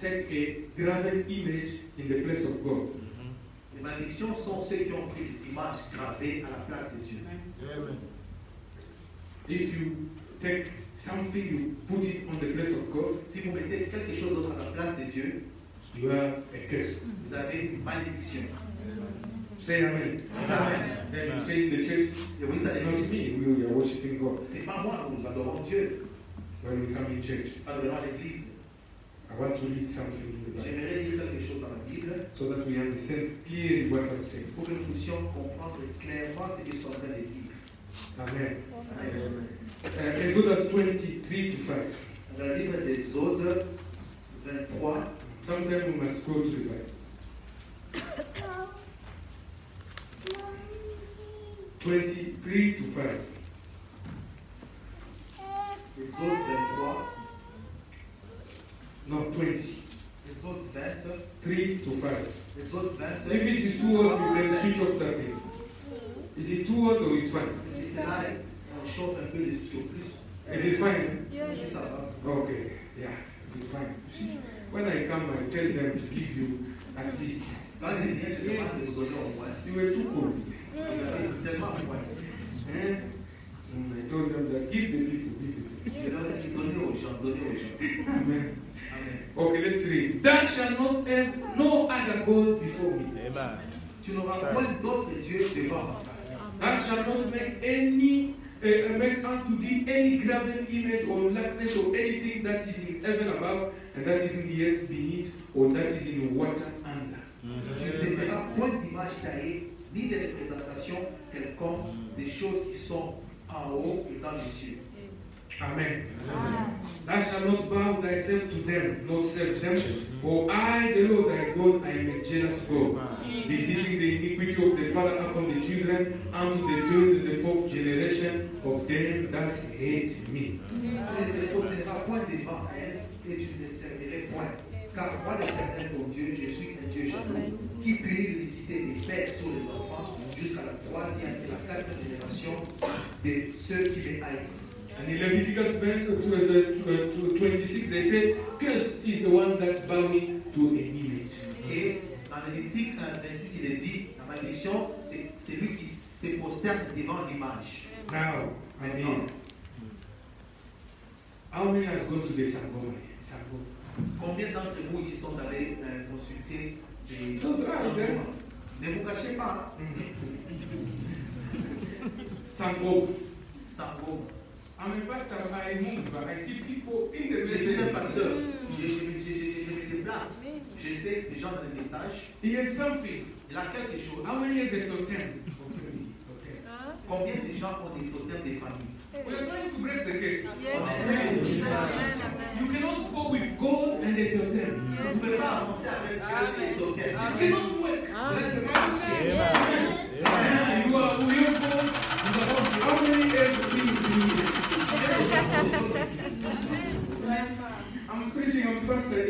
take a graven image in the place of God. les malédictions sont ceux qui ont pris des images gravées à la place de Dieu. Amen. If you take something, you put it on the place of God, Si vous mettez quelque chose d'autre à la place de Dieu, you have a curse. vous avez une malédiction. Say amen. Amen. Then you say in the church, Et vous allez not dire, me, we are worshiping God c'est pas moi, nous adorons Dieu. when we come in church. Quand nous venons à l'église, I want to read something in the Bible j'aimerais lire quelque chose dans la Bible so that we understand clearly what I'm saying. pour que nous puissions comprendre clairement ce qu'ils sont en train de dire. Amen. Amen. Exodus 23 to 5. Dans le livre des Autres, 23, Sometimes we must go to the Bible. 23 to 5. les Autres 23, No, 20. les Autres 20, 3 to 5. les Autres 20. If it is too old, you can switch off that thing. Is it too hot or it's fine? C'est là, on chauffe un peu les surprises. It is fine. Oui, ça va. Okay, yeah, it's fine. See, when I come, I tell them to give you at least. Quand je viens, je demande de vous donner au moins. You were too cold. Vous avez tellement froid. Eh? I told them that give the people, give the people. Je leur ai dit donnez aux gens, donnez aux gens. Amen. Amen. Okay, let's read. Thou shalt not have no other God before me. Amen. Tu n'auras point d'autres yeux devant ma face. Thou shalt not make make unto thee any graven image or likeness or anything that is in heaven above, and that is in the earth beneath, or that is in the water under. Tu ne te feras point d'image taillée, ni de représentation quelconque des choses qui sont en haut et dans les cieux. Amen. Thou shalt not bow thyself to them, not serve them, for I, the Lord thy God, I am a jealous God, visiting the iniquity of the father upon the children, unto the third and the fourth generation of them that hate me. Tu ne te posteras point devant elle, et tu ne les servirai point. Car moi, l'Éternel, ton Dieu, je suis un Dieu jaloux, qui punit l'iniquité des pères sur les enfants, jusqu'à la troisième et la quatrième génération de ceux qui les haïssent. And in Leviticus 26, they say, cursed is the one that bow me to an image. Et dans Lévitique 26, il est dit, la malédiction, c'est lui qui se prosterne devant l'image. Now, I mean, how many has gone to the Sangoma? Combien d'entre vous ici sont allés consulter des Don't try, Sangoma? Ne vous cachez pas. Sangoma. Sangoma. I'm a pastor, I move, I see people in the Je suis un message. pasteur. Je me déplace. Je sais des gens dans les messages. Here's something. Il y a quelque chose. How many is a totem? Okay. Combien de gens ont des totems des familles? We are trying to break the case. Yes. You cannot go with God and a totem. Vous ne pouvez pas avancer avec Dieu et les totems. It cannot work. Amen. You are how many I'm preaching on pastor. Je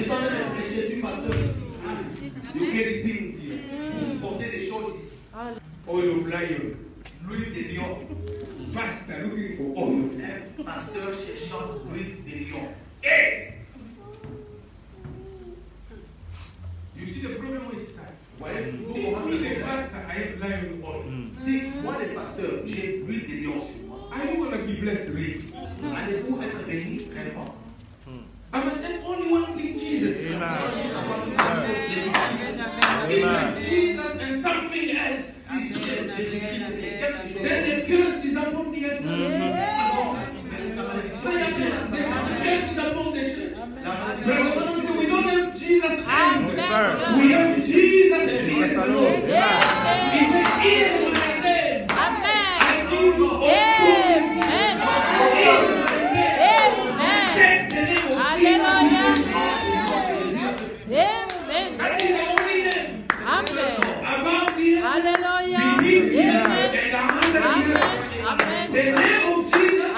suis en train de prêcher, je suis pasteur ici. You get things here. Vous portez des choses ici. Oil of lion. L'huile de lion. Pastor looking for oil of lion. Un pasteur cherchant l'huile de lion. Hey! You see the problem with this side. Ouais, vous If commencez me, à the pastor, I have lion oil. Si moi, le pasteur, j'ai l'huile de lion sur moi, Are you going to be blessed really? allez-vous être béni réellement? I must have only one thing, Jesus. Amen. Amen. Jesus and something else. Then the curse is upon the church. The curse is upon the church. We don't have Jesus and Yes, sir. we have Jesus and Jesus alone. He said, "In my name, I give you authority." Take the name of Jesus. That is the only name. Above the earth, beneath the earth, and under the earth. The name of Jesus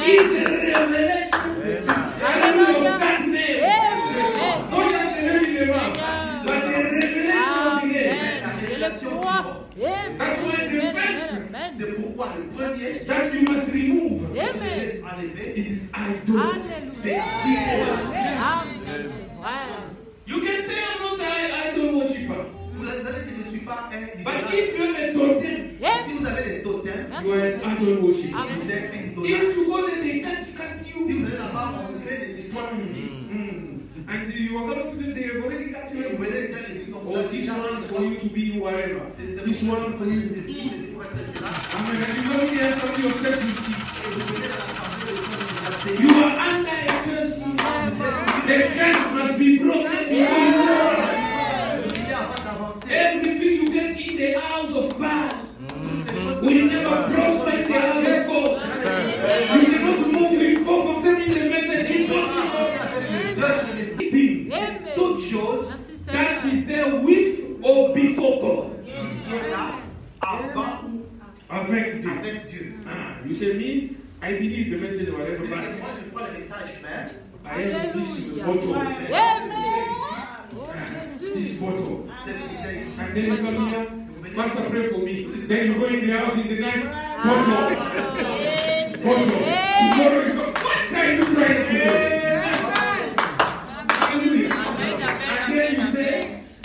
is a revelation. Hallelujah. That name. Not just the name in the mouth, but the revelation of the name. That's why the first, C'est pourquoi le premier, that you must remove, je laisse enlever, it is idol. c'est You can say I'm not an idol worshiper, Vous allez dire que je ne suis pas un but idolâtre. if you have a totem, Si vous avez des totems, you are an idol worshiper. vous êtes un If idolâtre. you go there, they cut Si you. vous allez là-bas, on vous fait des histoires ici. And you are going to do this, they have already cut Et vous you. venez ici, les gens Or this one for you to be whatever. This one for you to see. Amen. And you go here from yourself, you see. You are under a curse. The curse must be broken. Everything you get in the house of God will never prosper in the house of God. You cannot move with both of them in the message. Impossible. Toute chose That is there with or before God. qui est là, avant ou Avec Dieu. avec Dieu. You say me, I believe the message or whatever, Moi, but je crois le message, mais I have this bottle. This bottle. c'est le And then you come here, Pastor, pray for me. Then you go in the house in the night, photo. Photo. Tomorrow you go, what are you trying to do? Hallelujah. And then you say,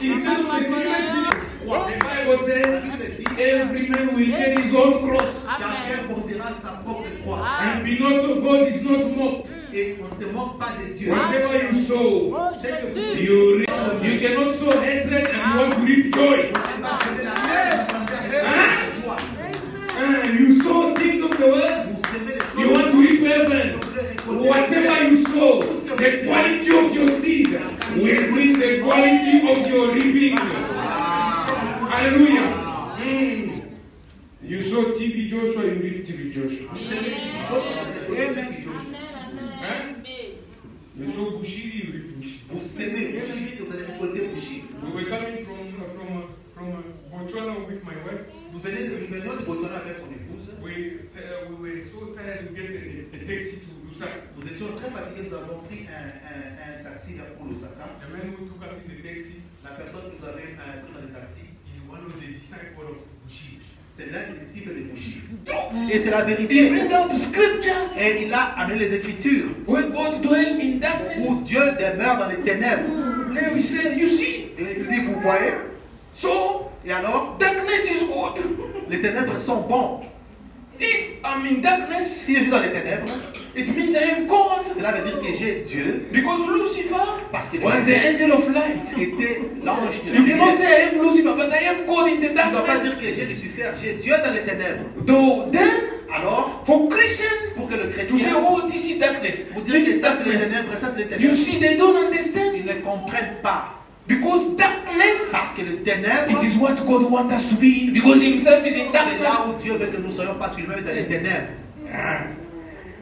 instead of the sickness, what the Bible says, every man will get his own cross. Chacun portera sa propre croix. And be not, God is not mocked. Et on ne se moque pas de Dieu. Whatever you sow, you cannot sow hatred and you want to reap joy. You sow things of the world, you want to reap heaven. Whatever you sow, the quality of your seed will bring the quality of your reaping. Hallelujah. You sow TB Joshua, you reap TB Joshua. You sow Bushiri, you reap Bushiri. Vous semez Bushiri, vous allez récolter Bushiri. We were coming from Botswana with my wife. Nous venions de Botswana avec mon épouse. We were so tired to get a taxi to Lusaka. Nous étions très fatigués, nous avons pris un taxi vers Lusaka. The man who took us in the taxi La personne qui nous avait pris dans le taxi, is one of the disciples of Bushiri. c'est l'un des disciples de Bushiri. Et c'est la He vérité. bring out the scriptures Et il a amené les Écritures where God dwell in darkness. où Dieu demeure dans les ténèbres. Then we say, you see, Et il dit, vous voyez? so Et alors, darkness is good. les ténèbres sont bons. If I'm in darkness, Si je suis dans les ténèbres, it means I have God. cela veut dire que j'ai Dieu Because Lucifer parce que was the angel of light. était l'ange de la You cannot lumière. say I have Lucifer, but I have God in the Tu ne dois pas darkness. dire que j'ai Lucifer, j'ai Dieu dans les ténèbres. So then, Alors, for Christian pour que le to say, chrétien, oh, this is darkness, pour dire this que is ça c'est les darkness, ténèbres, ça c'est les you ténèbres, see, they don't understand. ils ne comprennent pas. Because darkness, Parce que les ténèbres, it is what God wants us to be in. Because Himself is in c'est darkness. là où Dieu veut que nous soyons parce qu'il lui-même est dans les ténèbres.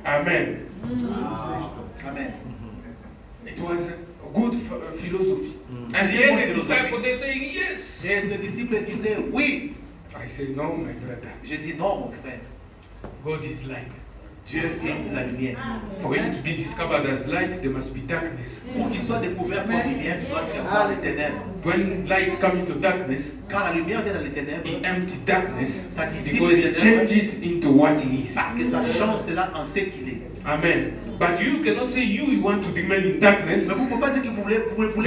Amen. Amen. It was a good philosophy. And It's the a end, good the philosophy. disciples, they saying yes. Et les disciples disaient oui. I say, no, my brother. Je dis non, mon frère. God is light. Dieu est la lumière. For Him to be discovered as light, there must be darkness. Pour qu'il soit découvert comme lumière, il doit y avoir les ténèbres. When light comes into darkness, Quand la lumière vient dans les ténèbres, He emptied darkness ça dissipe because les He ténèbres changed it into what He is. parce que ça change cela en ce qu'il est. Amen. But you cannot say you want to remain in darkness. Mais vous ne pouvez pas dire que vous voulez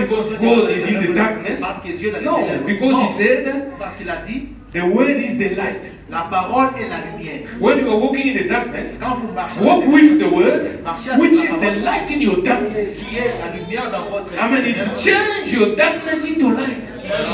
Because continuer God dans les is in the ténèbres darkness. parce que Dieu est dans les No, ténèbres. because Non, He said, parce qu'il a dit, the word is the light. la parole est la lumière. When you are walking in the darkness, Quand vous marchez walk dans les with the word, marchez avec which la is the parole, light in your darkness. qui est la lumière dans votre Amen. It ténèbre, change your darkness into light.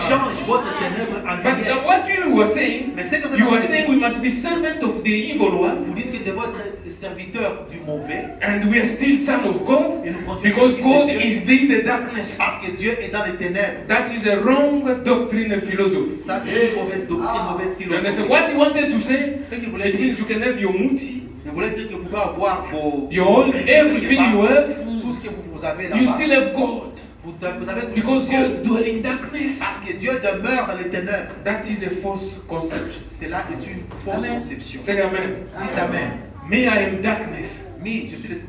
change votre ténèbre en But lumière. what you were saying, Mais c'est que you are saying we must be servant of the evil one, vous dites que c'est votre serviteur du mauvais and we are still son of God, et nous continuons because fils God de Dieu, is in the darkness. parce que Dieu est dans les ténèbres. That is a wrong doctrine and philosophy. Ça c'est une mauvaise doctrine, mauvaise You understand? philosophie. What he wanted to say, Ce qu'il voulait it means dire, you can have your muti, il voulait dire que vous pouvez avoir vos your whole, everything you have, tout ce que vous avez you là-bas. still have God. Vous avez toujours Because Dieu. God dwell in darkness. Parce que Dieu demeure dans les ténèbres. That is a false conception. Cela est une fausse conception. Say amen. Dites Amen. Me, I am darkness.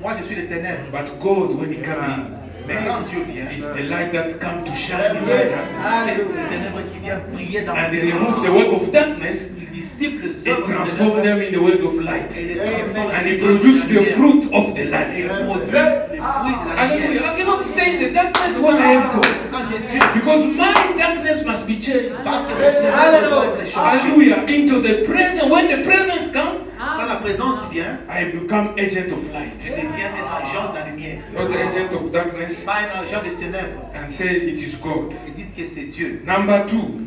Moi je suis les ténèbres. But God, when He comes Mais quand Dieu vient, in, it's the light that comes to shine in my c'est darkness. les ténèbres qui viennent briller dans And les He remove the ténèbres. work of darkness, Il dissipe les He œuvres des transform ténèbres them in the work of light. et les transforme And en He des œuvres produce de the la lumière. fruit of the Et light. il produit les fruits de la Hallelujah. lumière. I cannot stay in the darkness when I have God. Quand j'ai Dieu, Because my darkness must be changed. parce que les ténèbres doivent être changées. Hallelujah. Into the presence. When the presence comes, Quand la présence vient, I become agent of light. je deviens un agent de la lumière. Not the agent of darkness. Pas un agent des ténèbres. And say it is God. Et dites que c'est Dieu. Number two.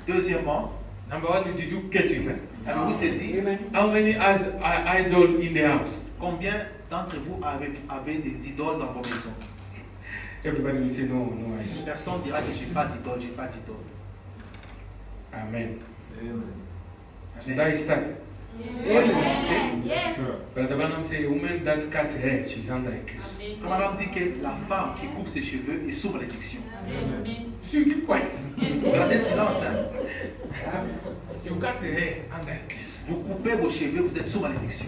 Deuxièmement, Number one, did you catch it? avez-vous saisi How many idols in the house? combien d'entre vous avez des idoles dans vos maisons? Everybody will say no, no idol. Personne dira que j'ai pas d'idole, j'ai pas d'idole. Amen. Should Amen. I start? Yes. Brother Branham say a woman that cut hair, she's under a curse. Madame dit que la femme qui coupe ses cheveux est sous malédiction. So you keep quiet. Gardez silence. Hein. You cut the hair under a curse. Vous coupez vos cheveux, vous êtes sous malédiction.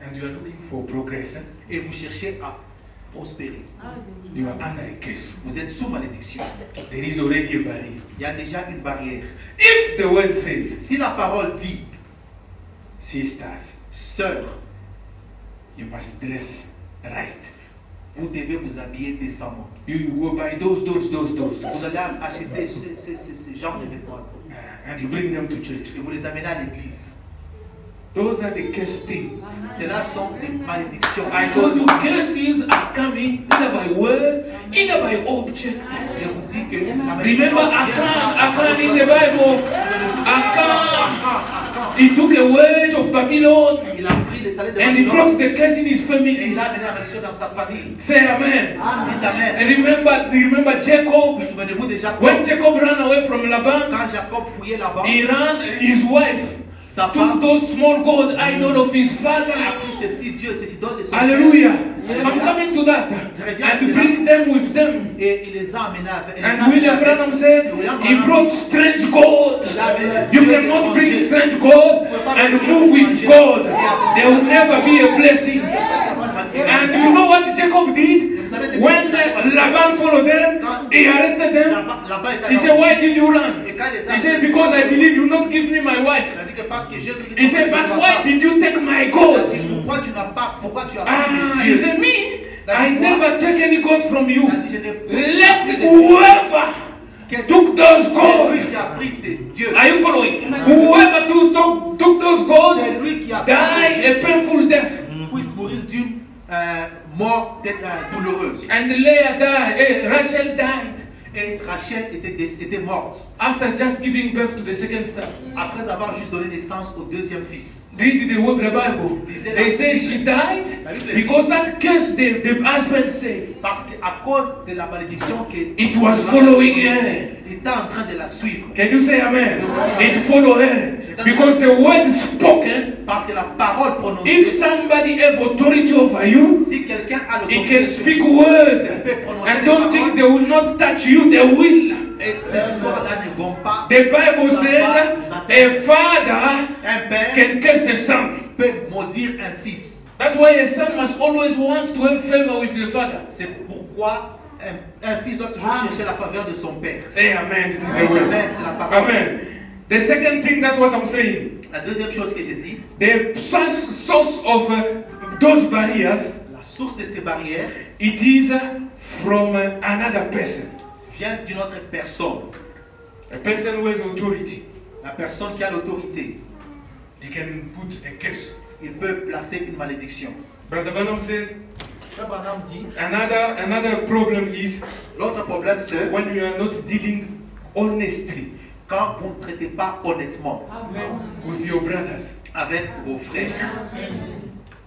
And you are looking for progress. Et vous cherchez à prospérer. You are under a curse. Vous êtes sous malédiction. There is already a barrier. Il y a déjà une barrière. If the word says, Si la parole dit, sisters, sœur, you must dress right. vous devez vous habiller décemment. You go buy those. Vous allez acheter ce genre de vêtements And you bring them to church. et vous les amenez à l'église. Those are the curse things. Cela sont des malédictions. I told you curses are coming either by word, either by object. Je vous dis que la Remember malédiction Achan in the Bible. Achan, he took a word of Babylon il a pris les salaires de and he Babylone brought the curse in his et family. il a amené la malédiction dans sa famille. Say amen. Dites Amen. And remember Jacob. Vous souvenez-vous de Jacob? When Jacob ran away from Laban, Quand Jacob fouillait là-bas, he ran, his wife sa took femme those small god idol of his a father. pris ces petits dieux, ces idoles de son Hallelujah. père. I'm coming to that. And bring them with them. Et il les a amenés avec. And William Branham said, he brought strange God. You cannot bring strange God and move with God. There will never be a blessing. And you know what Jacob did? When Laban followed them, he arrested them. He said, why did you run? He said, because I believe you not give me my wife. He said, but why did you take my gods? He said, me, I never take any God from you. Let whoever took those gods, are you following? Whoever took those gods, die a painful death. Puisse mourir d'une mort douloureuse. And Leah died, Rachel died. Et Rachel était morte After just giving birth to the second son. après avoir juste donné naissance au deuxième fils. Read the Bible. They say she died because that curse the husband said. Parce qu'à cause de la malédiction que It was following her. il était en train de la suivre. Can you say amen? It followed her. Because the word spoken, Parce que la parole prononcée, if somebody have authority over you, si quelqu'un a he l'autorité can sur speak vous, word. il peut prononcer And des don't think paroles, they will not touch you, they will. et ces histoires-là ne vont pas. The Bible ça va said vous a atteindre. Un father père can curse a son. peut maudire un fils. That's why a son must always want to have favor with the father. C'est pourquoi un fils doit toujours chercher la faveur de son père. Say amen. It is Oui, the word. amen, c'est la parole. Amen. The second thing, that's what I'm saying. La deuxième chose que j'ai dit, The source of those barriers, la source de ces barrières it is from another person. vient d'une autre personne. A person who has authority. La personne qui a l'autorité, He can put a curse. il peut placer une malédiction. Brother Branham said, Frère Branham dit, another problem is l'autre problème c'est when you are not dealing honestly quand vous ne traitez pas honnêtement with your brothers. avec vos frères.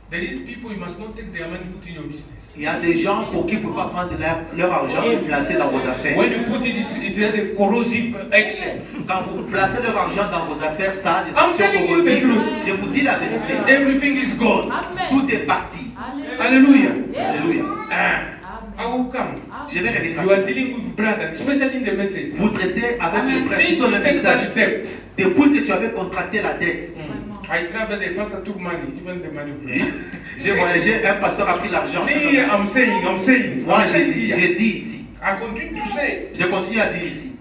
There is people you must not take their money put in your business. Il y a des gens pour qui vous ne pouvez pas prendre leur argent et le placer dans vos affaires. When you put it, it has a corrosive action. Quand vous placez leur argent dans vos affaires, ça a des I'm actions telling you the corrosives. truth. Je vous dis la vérité. Everything is gone. Tout est parti. Hallelujah. Alléluia. I will come. Je vais revenir à You ça. are dealing with brothers, especially in the message. Vous traitez avec les frères, Since surtout you le take message. that debt, Depuis que tu avais contracté la dette, I traveled, the pastor took money, even the money of prayer. j'ai voyagé, un pasteur a pris l'argent. Me, I'm saying. Moi, I'm saying here. j'ai dit ici. I continue to say Je continue à dire ici.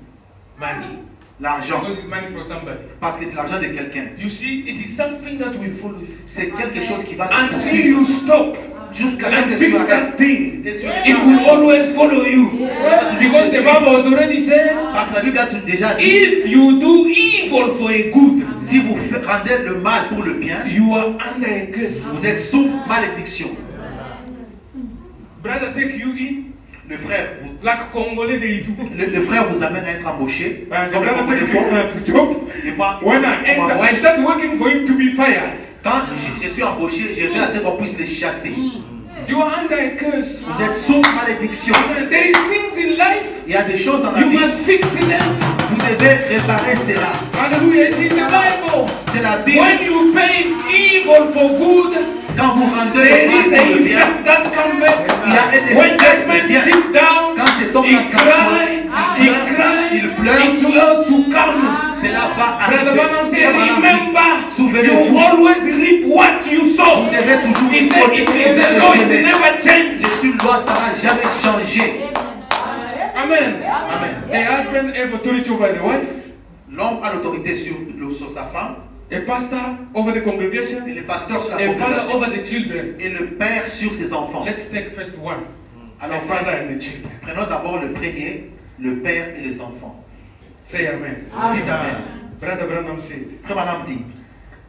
money. L'argent. Because it's money for somebody. Parce que c'est l'argent de quelqu'un. You see, it is something that will follow you. C'est quelque chose qui va te Until poursuivre you stop jusqu'à ce and que fix tu arrêtes. that thing, Et tu it will always follow you. Because the Bible has already said, Parce que la Bible a déjà dit, if you do evil for a good, si vous rendez le mal pour le bien, you are under a curse. vous êtes sous malédiction. Brother, take you in. Le frère, vous, Like Congolais they do. le frère vous amène à être embauché. The Comme le brother Congolais take font. me to job. Et moi, When I on enter, I m'embauche. start working for him to be fired. Quand je suis embauché, je vais à ce qu'on puisse les chasser. You are under a curse. Vous êtes sous malédiction. There is things in life Il y a des choses dans la you vie. must fix them. Vous devez réparer cela. Hallelujah. It's in the Bible. C'est la Bible. When you pay evil for good, Quand vous rendez there le mal is pour a le bien, effect that comes back. il y a un effet When that qui man vient. sit down, Quand cet homme he là s'assoit, cry, il pleure, it will to come. cela va Brother arriver. Branham said, Frère Branham dit, remember, souvenez-vous, you always reap what you sow. vous devez toujours He said, it is the law, it never changes. Jésus, loi, ça n'a jamais changé. Amen. Amen. The husband have authority over the wife, L'homme a l'autorité sur sa femme, a pastor over the congregation, et le pasteur sur la a father congrégation, over the children. et le père sur ses enfants. Let's take first one. Alors, The father and the children. prenons d'abord le premier, le père et les enfants. Say amen. Dites Amen. Brother Branham said, Frère Branham dit,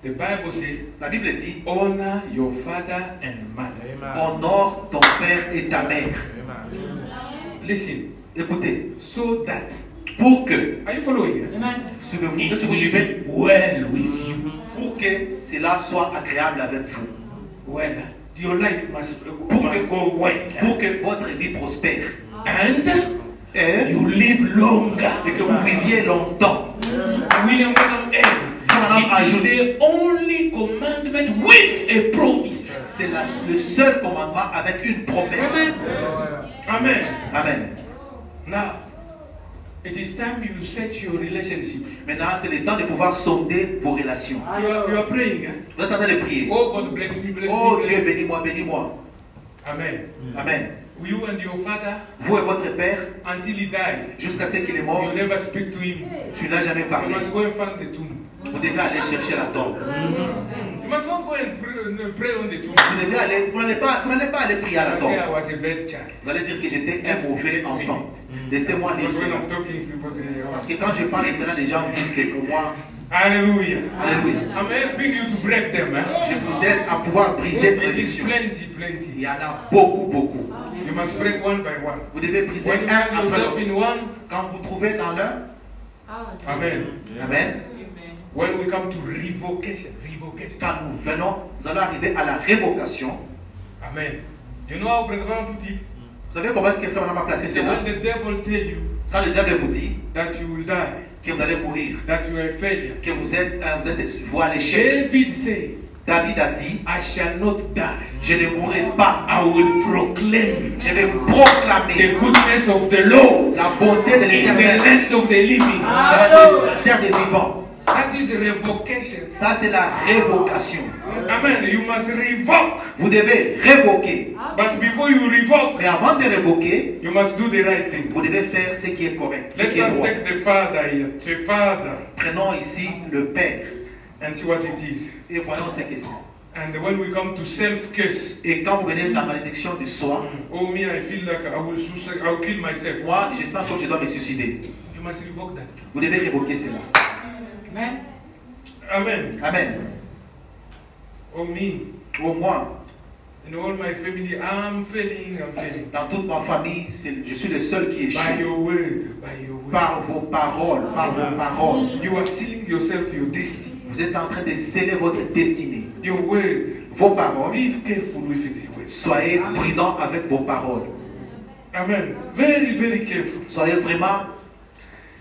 the Bible says, la Bible dit, honor your father and mother. honore ton père et ta mère. Listen, Écoutez, so that, pour que, are you following? suivez-vous, It est-ce que vous will suivez? be well with you. Pour que cela soit agréable avec vous. Well, your life must que- go well. Pour que votre vie prospère. And Et, you live longer. et que vous viviez longtemps. William Branham Branham added, ajoute, it is the only commandment with a promise. c'est le seul commandement avec une promesse. Amen. Amen. Now, it is time you set your relationship. Maintenant, c'est le temps de pouvoir sonder vos relations. You are praying. Huh? Vous êtes en train de prier. Oh God, bless me, bless Oh me, bless Dieu, me. bénis-moi, bénis-moi. Amen. Amen. You and your father, Vous et votre père, until he died, jusqu'à ce qu'il est mort, you never speak to him. tu n'as jamais You parlé. must go and find the tomb. Vous devez aller chercher la tombe. You must not go and pray on the tomb. Vous devez aller, vous n'allez pas aller prier à la I tombe. say I was a bad child. Vous allez dire que j'étais un mauvais enfant. Laissez-moi dire Because when cela. I'm talking, people say, Parce oh. que quand je parle de cela, les gens disent que pour moi, Hallelujah. alléluia, I'm helping you to break them. je vous aide à pouvoir briser ces It is addictions. plenty, Il plenty. y en a beaucoup, beaucoup. You must break one by one. Vous devez briser When you un find après yourself l'autre. in one, Quand vous trouvez dans l'un, amen. amen. When we come to revocation, Quand nous venons, nous allons arriver à la révocation. amen. You know how Brother Branham put it? Vous savez comment est-ce que Frère Branham a placé Say cela? when the devil tell you Quand le diable vous dit that you will die, que vous allez mourir, that you are a failure, que vous êtes voie à l'échec, David said, David a dit, I shall not die. je ne mourrai pas, I will proclaim je vais proclamer the goodness of the Lord la bonté de in the l'Éternel land of the living. dans la terre des vivants. That is revocation. Ça, c'est la révocation. Amen. You must revoke. Vous devez révoquer. But before you revoke, Mais avant de révoquer, you must do the right thing. vous devez faire ce qui est correct, ce Let qui est us droit. take the father here. The father. Prenons ici le Père And see what it is. et voyons ce que c'est. And when we come to self-curse, Et quand vous venez dans la malédiction de soi, oh me, I feel like I will suicide, I will kill myself. moi, je sens comme je dois me suicider. You must revoke that. Vous devez révoquer cela. Amen. Amen. Oh me, Au moins, in all my family, I'm failing. dans toute ma famille, je suis le seul qui By échoue. your word, by your word. Par vos paroles, par vos paroles. You are sealing yourself your destiny. Vous êtes en train de sceller votre destinée. Your word. Vos paroles, Be careful with your words. soyez prudents avec vos paroles. Amen. Very, very careful. Soyez vraiment,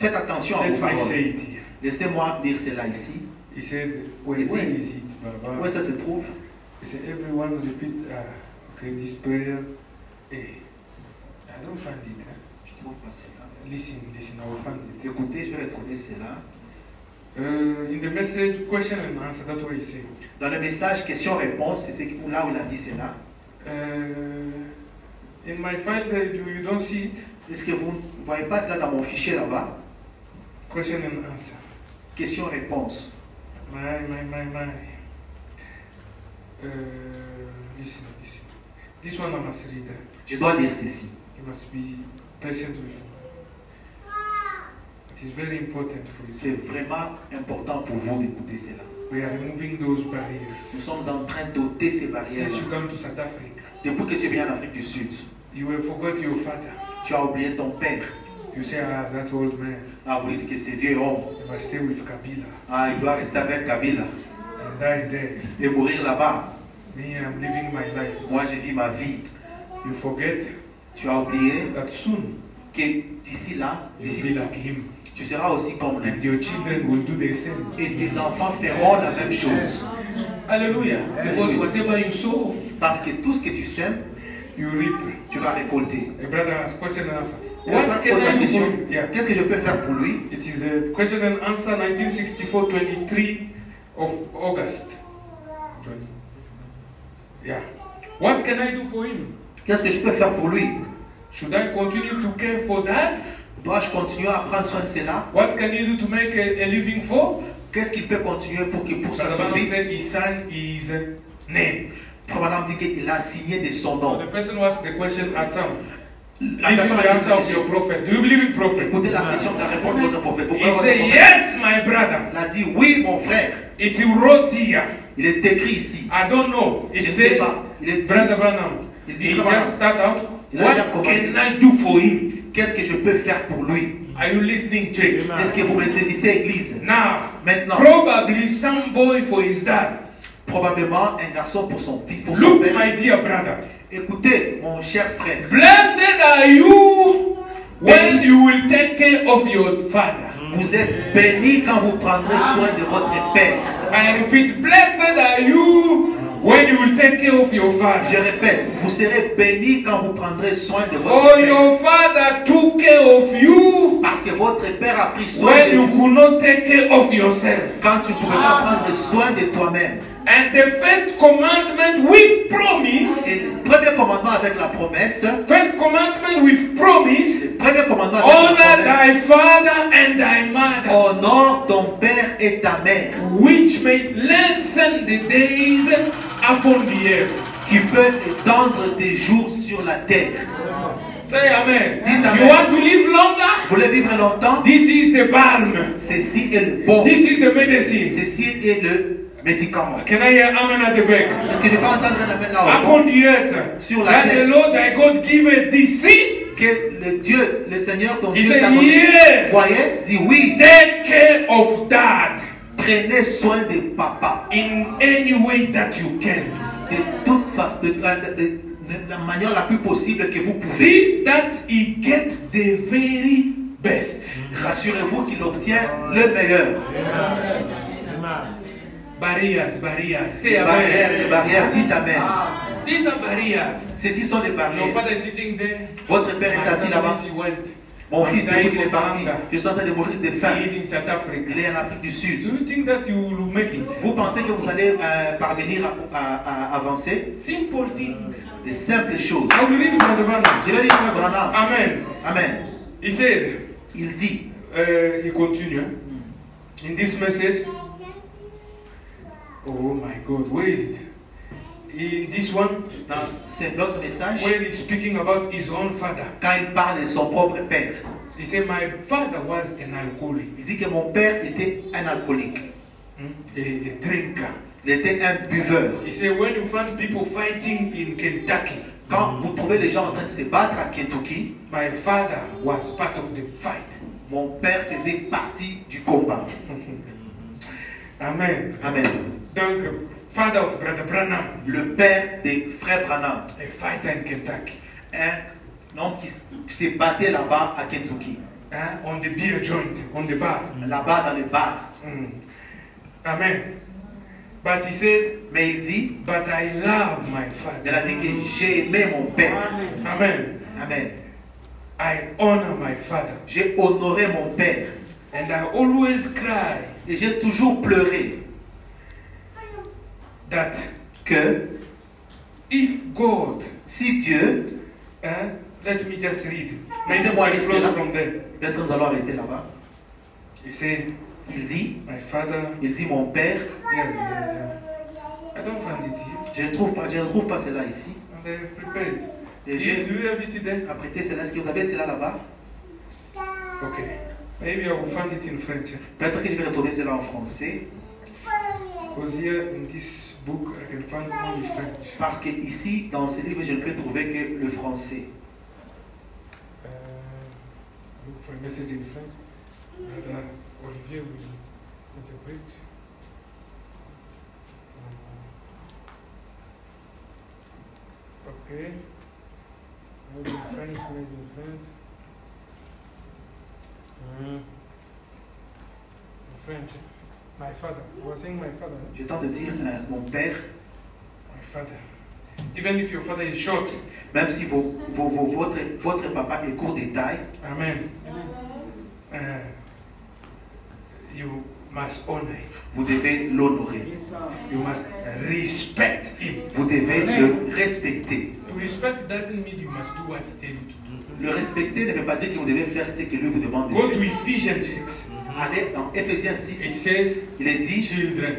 faites attention à Let vos me say paroles. it here. Laissez-moi dire cela ici. He said, where is it, Baba? Où est-ce que ça se trouve? He said, everyone repeat, okay, this prayer. Hey, I don't find it. Huh? Je trouve pas cela. Listen, I will find it. Écoutez, je vais retrouver cela. In the message, question and answer, that's what he said. Dans le message question-réponse, c'est là où il a dit cela. In my file, you don't see it? Est-ce que vous ne voyez pas cela dans mon fichier là-bas? Question and answer. Question-réponse. My. Listen. This one I must read. Je dois lire ceci. You must be patient with me. It is very important for you. C'est vraiment important pour vous d'écouter cela. We are removing those barriers. Nous sommes en train d'ôter ces barrières. Since you come to South Africa, Depuis que tu viens en Afrique du Sud, you have forgot your father. tu as oublié ton père. You say, that old man, Ah, vous dites que c'est vieux homme. you must stay with Kabila Ah, il doit rester avec Kabila and die there. et mourir là-bas. Me, I'm living my life. Moi, je vis ma vie. You forget Tu as oublié that soon que d'ici là, you'll be like him. tu seras aussi comme And lui. your children will do the same. Et tes enfants feront la même chose. Hallelujah. Because whatever you sow, Parce que tout ce que tu sèmes, you reap. tu vas récolter. A brother has question and answer. Et le frère What can pose la I do question, for him? Yeah. qu'est-ce que je peux faire pour lui? It is the question and answer 1964, 23 of August. Yeah. What can I do for him? Qu'est-ce que je peux faire pour lui? Should I continue to care for that? Dois-je continuer à prendre soin de cela? What can he do to make a living for? Qu'est-ce qu'il peut continuer pour sa Brother Branham survie? said he signed his name. Frère Branham dit qu'il a signé de son So nom. the person who asked the question asked him, La listen to personne the a answer of posé your prophet. Do you believe in prophet? Écoutez la question, la réponse de votre prophète. Vous He croyez votre said, prophète? yes, my brother. Il a dit oui, mon frère. It wrote here. Il est écrit ici. I don't know. It Je ne sais says, pas. Il est dit. Brother Branham. Il dit, He Frère just start out. Il a déjà What commencé. can I do for him? Qu'est-ce que je peux faire pour lui? Are you listening, church? Est-ce que vous me saisissez, église? Now, Maintenant, probably some boy for his dad. probablement un garçon pour son fils, pour son Look, père. my dear brother. Écoutez, mon cher frère. Blessed are you when you will take care of your father. Vous êtes bénis quand vous prendrez soin de votre père. I repeat, blessed are you when you will take care of your Je father. répète, vous serez bénis quand vous prendrez soin de votre For père. your father took care of you Parce que votre père a pris soin when de you vous could not take care of yourself. quand tu ne pouvais pas prendre soin de toi-même. And the first commandment with promise, Et le premier commandement avec la promesse, first commandment with promise, le premier commandement avec honor la promesse, thy father and thy mother, honore ton père et ta mère, which may lengthen the days upon the earth. qui peut étendre tes jours sur la terre. Say amen. Dites You amen. want to live longer? Vous voulez vivre longtemps? This is the balm. Ceci est le bon. This is the medicine. Ceci est le médicament. Can I hear amen at the back? Est-ce que je peux entendre un amen là Upon haut? the earth, Sur la that terre. the Lord thy God giveth thee. See? Que le Dieu, le Seigneur, ton He Dieu said, t'a donné. yes. Voyez, dit oui. Take care of that Prenez soin de papa. in any way that you can. De toute façon, de la manière la plus possible que vous pouvez. See that he get the very best. Rassurez-vous qu'il obtient le meilleur. Barriers, barriers. Say Les barrières, amen. les barrières, dites amen. These are barriers. Ceci sont les Your barrières. father is sitting there. Votre père est My assis son là-bas. since he went. Mon I'm fils, depuis dying qu'il est of parti, hunger. je suis en train de mourir de faim. He is in South Africa. Il est en Afrique du Sud. Do you think that you will make it? Vous pensez que vous allez parvenir à avancer? Simple things. Des simples choses. I will read Brother Branham. Je vais lire Frère Branham. Amen. Amen. He said, Il dit, he continued, in this message, oh my God, where is it? In this one, c'est l'autre message, when he's speaking about his own father, quand il parle de son propre père, he said, my father was an alcoholic, il dit que mon père était un alcoolique. a drinker. Il était un buveur. He said, when you find people fighting in Kentucky, Quand vous trouvez les gens en train de se battre à Kentucky, my father was part of the fight. mon père faisait partie du combat. Amen. Amen. Donc, father of Brother Branham, Le père des frères Branham, a fighter in Kentucky, un homme qui s'est battu là-bas à Kentucky, on the beer joint, on the bar. là-bas dans les bars. Amen. But he said, Mais il dit, but I love my il father. a dit que j'ai aimé mon père. Amen. Amen. I honor my father. J'ai honoré mon père. And I always cry Et j'ai toujours pleuré that que if God, si Dieu, let me just read. Maybe Laissez-moi I lire close cela. from there. peut-être nous allons arrêter là-bas. He said, Il dit, my father, mon père, I don't find it here. je ne trouve pas cela ici. And I've prepared. Et Do j'ai you have it there? apprêté cela. Est-ce que vous avez cela là-bas? Okay. Maybe I will find it in French. Peut-être que je vais retrouver cela en français. Because here in this book I can find only French. Parce que ici, dans ce livre, je ne peux trouver que le français. Look for a message in French. Brother Olivier will interpret. Okay. Maybe in French, maybe in French. In French. My father. I was saying my father. Je tente de dire mon père. My father. Even if your father is short. Même si votre papa est court de taille. Amen. You must honor him. Vous devez l'honorer. You must respect him. Vous devez le respecter. To respect doesn't mean you must do what he tells you to do. Le respecter ne veut pas dire que vous devez faire ce que lui vous demande de Go to faire. Ephesians 6. Allez dans Éphésiens It 6. says, Il est dit, children,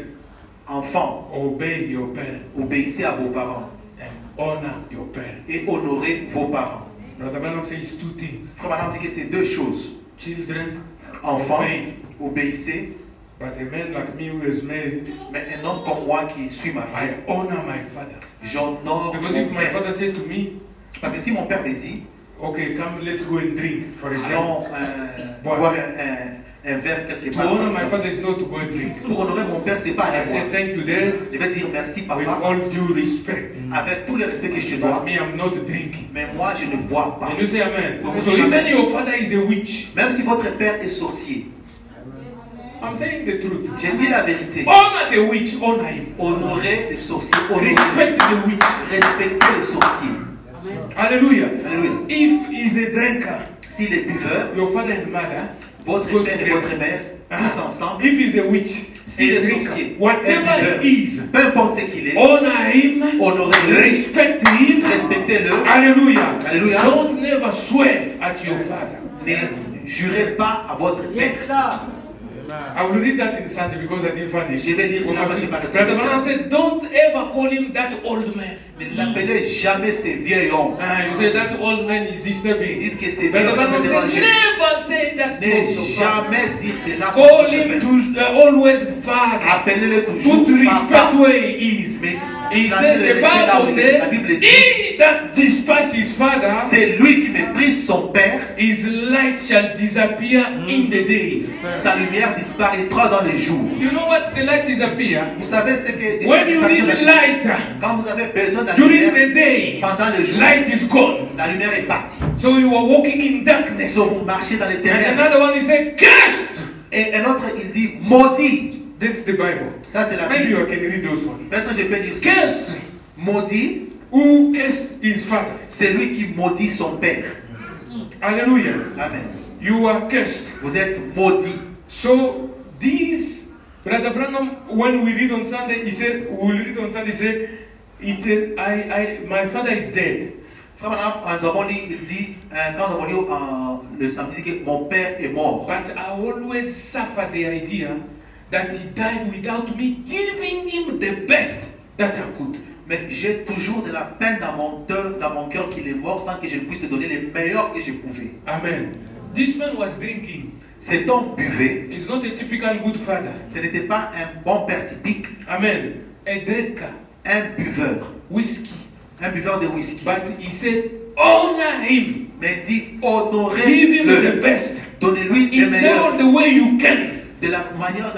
enfants, obey your parents obéissez à vos parents and honor your parents. et honorez vos parents. Brother Branham says two things. Frère Branham dit que c'est deux choses. Children, Enfants, obey. obéissez, But a man like me who is married, mais un homme comme moi qui suis marié, I honor my father. j'honore Because mon if my père. father said to me, Parce que si mon père me dit, okay, come, let's go and drink, for allons example. boire un verre quelque To part, honor par my exemple. father is not to go and drink. Pour honorer mon père, c'est pas I aller say boire. thank you, Dad, Je vais dire merci with papa, all due respect. avec tout le respect que je te But dois, me, I'm not drinking. mais moi je ne bois pas. And you say amen. Vous So dites even amen. your father is a witch. Même si votre père est sorcier, I'm saying the truth. j'ai dit la vérité. Honor the witch, honor him. Honorer les sorciers, honorer, Respect the witch. respecter les sorciers. Hallelujah. Alléluia. If he's a drinker, S'il est buveur, your father and mother, votre goes père et together. votre mère, tous ensemble, If he's a witch, s'il a est drinker, sorcier, un whatever buveur, he is, peu importe ce qu'il est, honor him, honorez-le, respect him. respectez-le, Hallelujah. Alléluia. Don't never swear at your father. ne jurez pas à votre père. I will read that in Sunday because I didn't find it. Je vais dire cela parce que j'ai pas retrouvé Brother ça. Branham said, don't ever call him that old man. Ne l'appelez jamais ce vieil homme. You say that old man is disturbing. Dites que c'est vieux Brother homme Branham peut said, déranger. never say that to Ne your father. jamais dire cela. Call him to always father. Appelez-le toujours Put respect papa. where he is. Mais He placez said, le the respect là où Bible il est. La said, Bible dit, he that despises his father, c'est lui qui méprise son père, his light shall disappear in the day. sa lumière disparaîtra dans les jours. You know what the light disappear? Vous savez ce que When you need light quand vous avez besoin de la during lumière, the day, pendant le jour, light is gone. la lumière est partie. So you are walking in darkness. So vous marchez dans les And ténèbres. another one, he said, cursed. Et un autre, il dit maudit. This is the Bible. Ça, c'est la Maybe Bible. you can read those ones. Peut-être je peux dire ça. Curse. Maudit, Who cursed his father? c'est lui qui maudit son père. Hallelujah. Amen. You are cursed. Vous êtes maudit. So these, Brother Branham, when we read on Sunday, he said, we will read on Sunday, he said, my father is dead. Frère Branham, nous avons lu, il dit, quand nous avons lu le samedi, que mon père est mort. But I always suffer the idea that he died without me giving him the best that I could. Mais j'ai toujours de la peine dans mon cœur qu'il est mort sans que je ne puisse te donner les meilleurs que je pouvais. Amen. This man was drinking. Cet homme buvait. He's not a typical good father. Ce n'était pas un bon père typique, Amen. A drinker. un buveur. Whiskey. Un buveur de whisky. But he said, honor him. Mais il dit, Give him the honorez-le. best. Donnez-lui le In meilleur. all the way you can. De la manière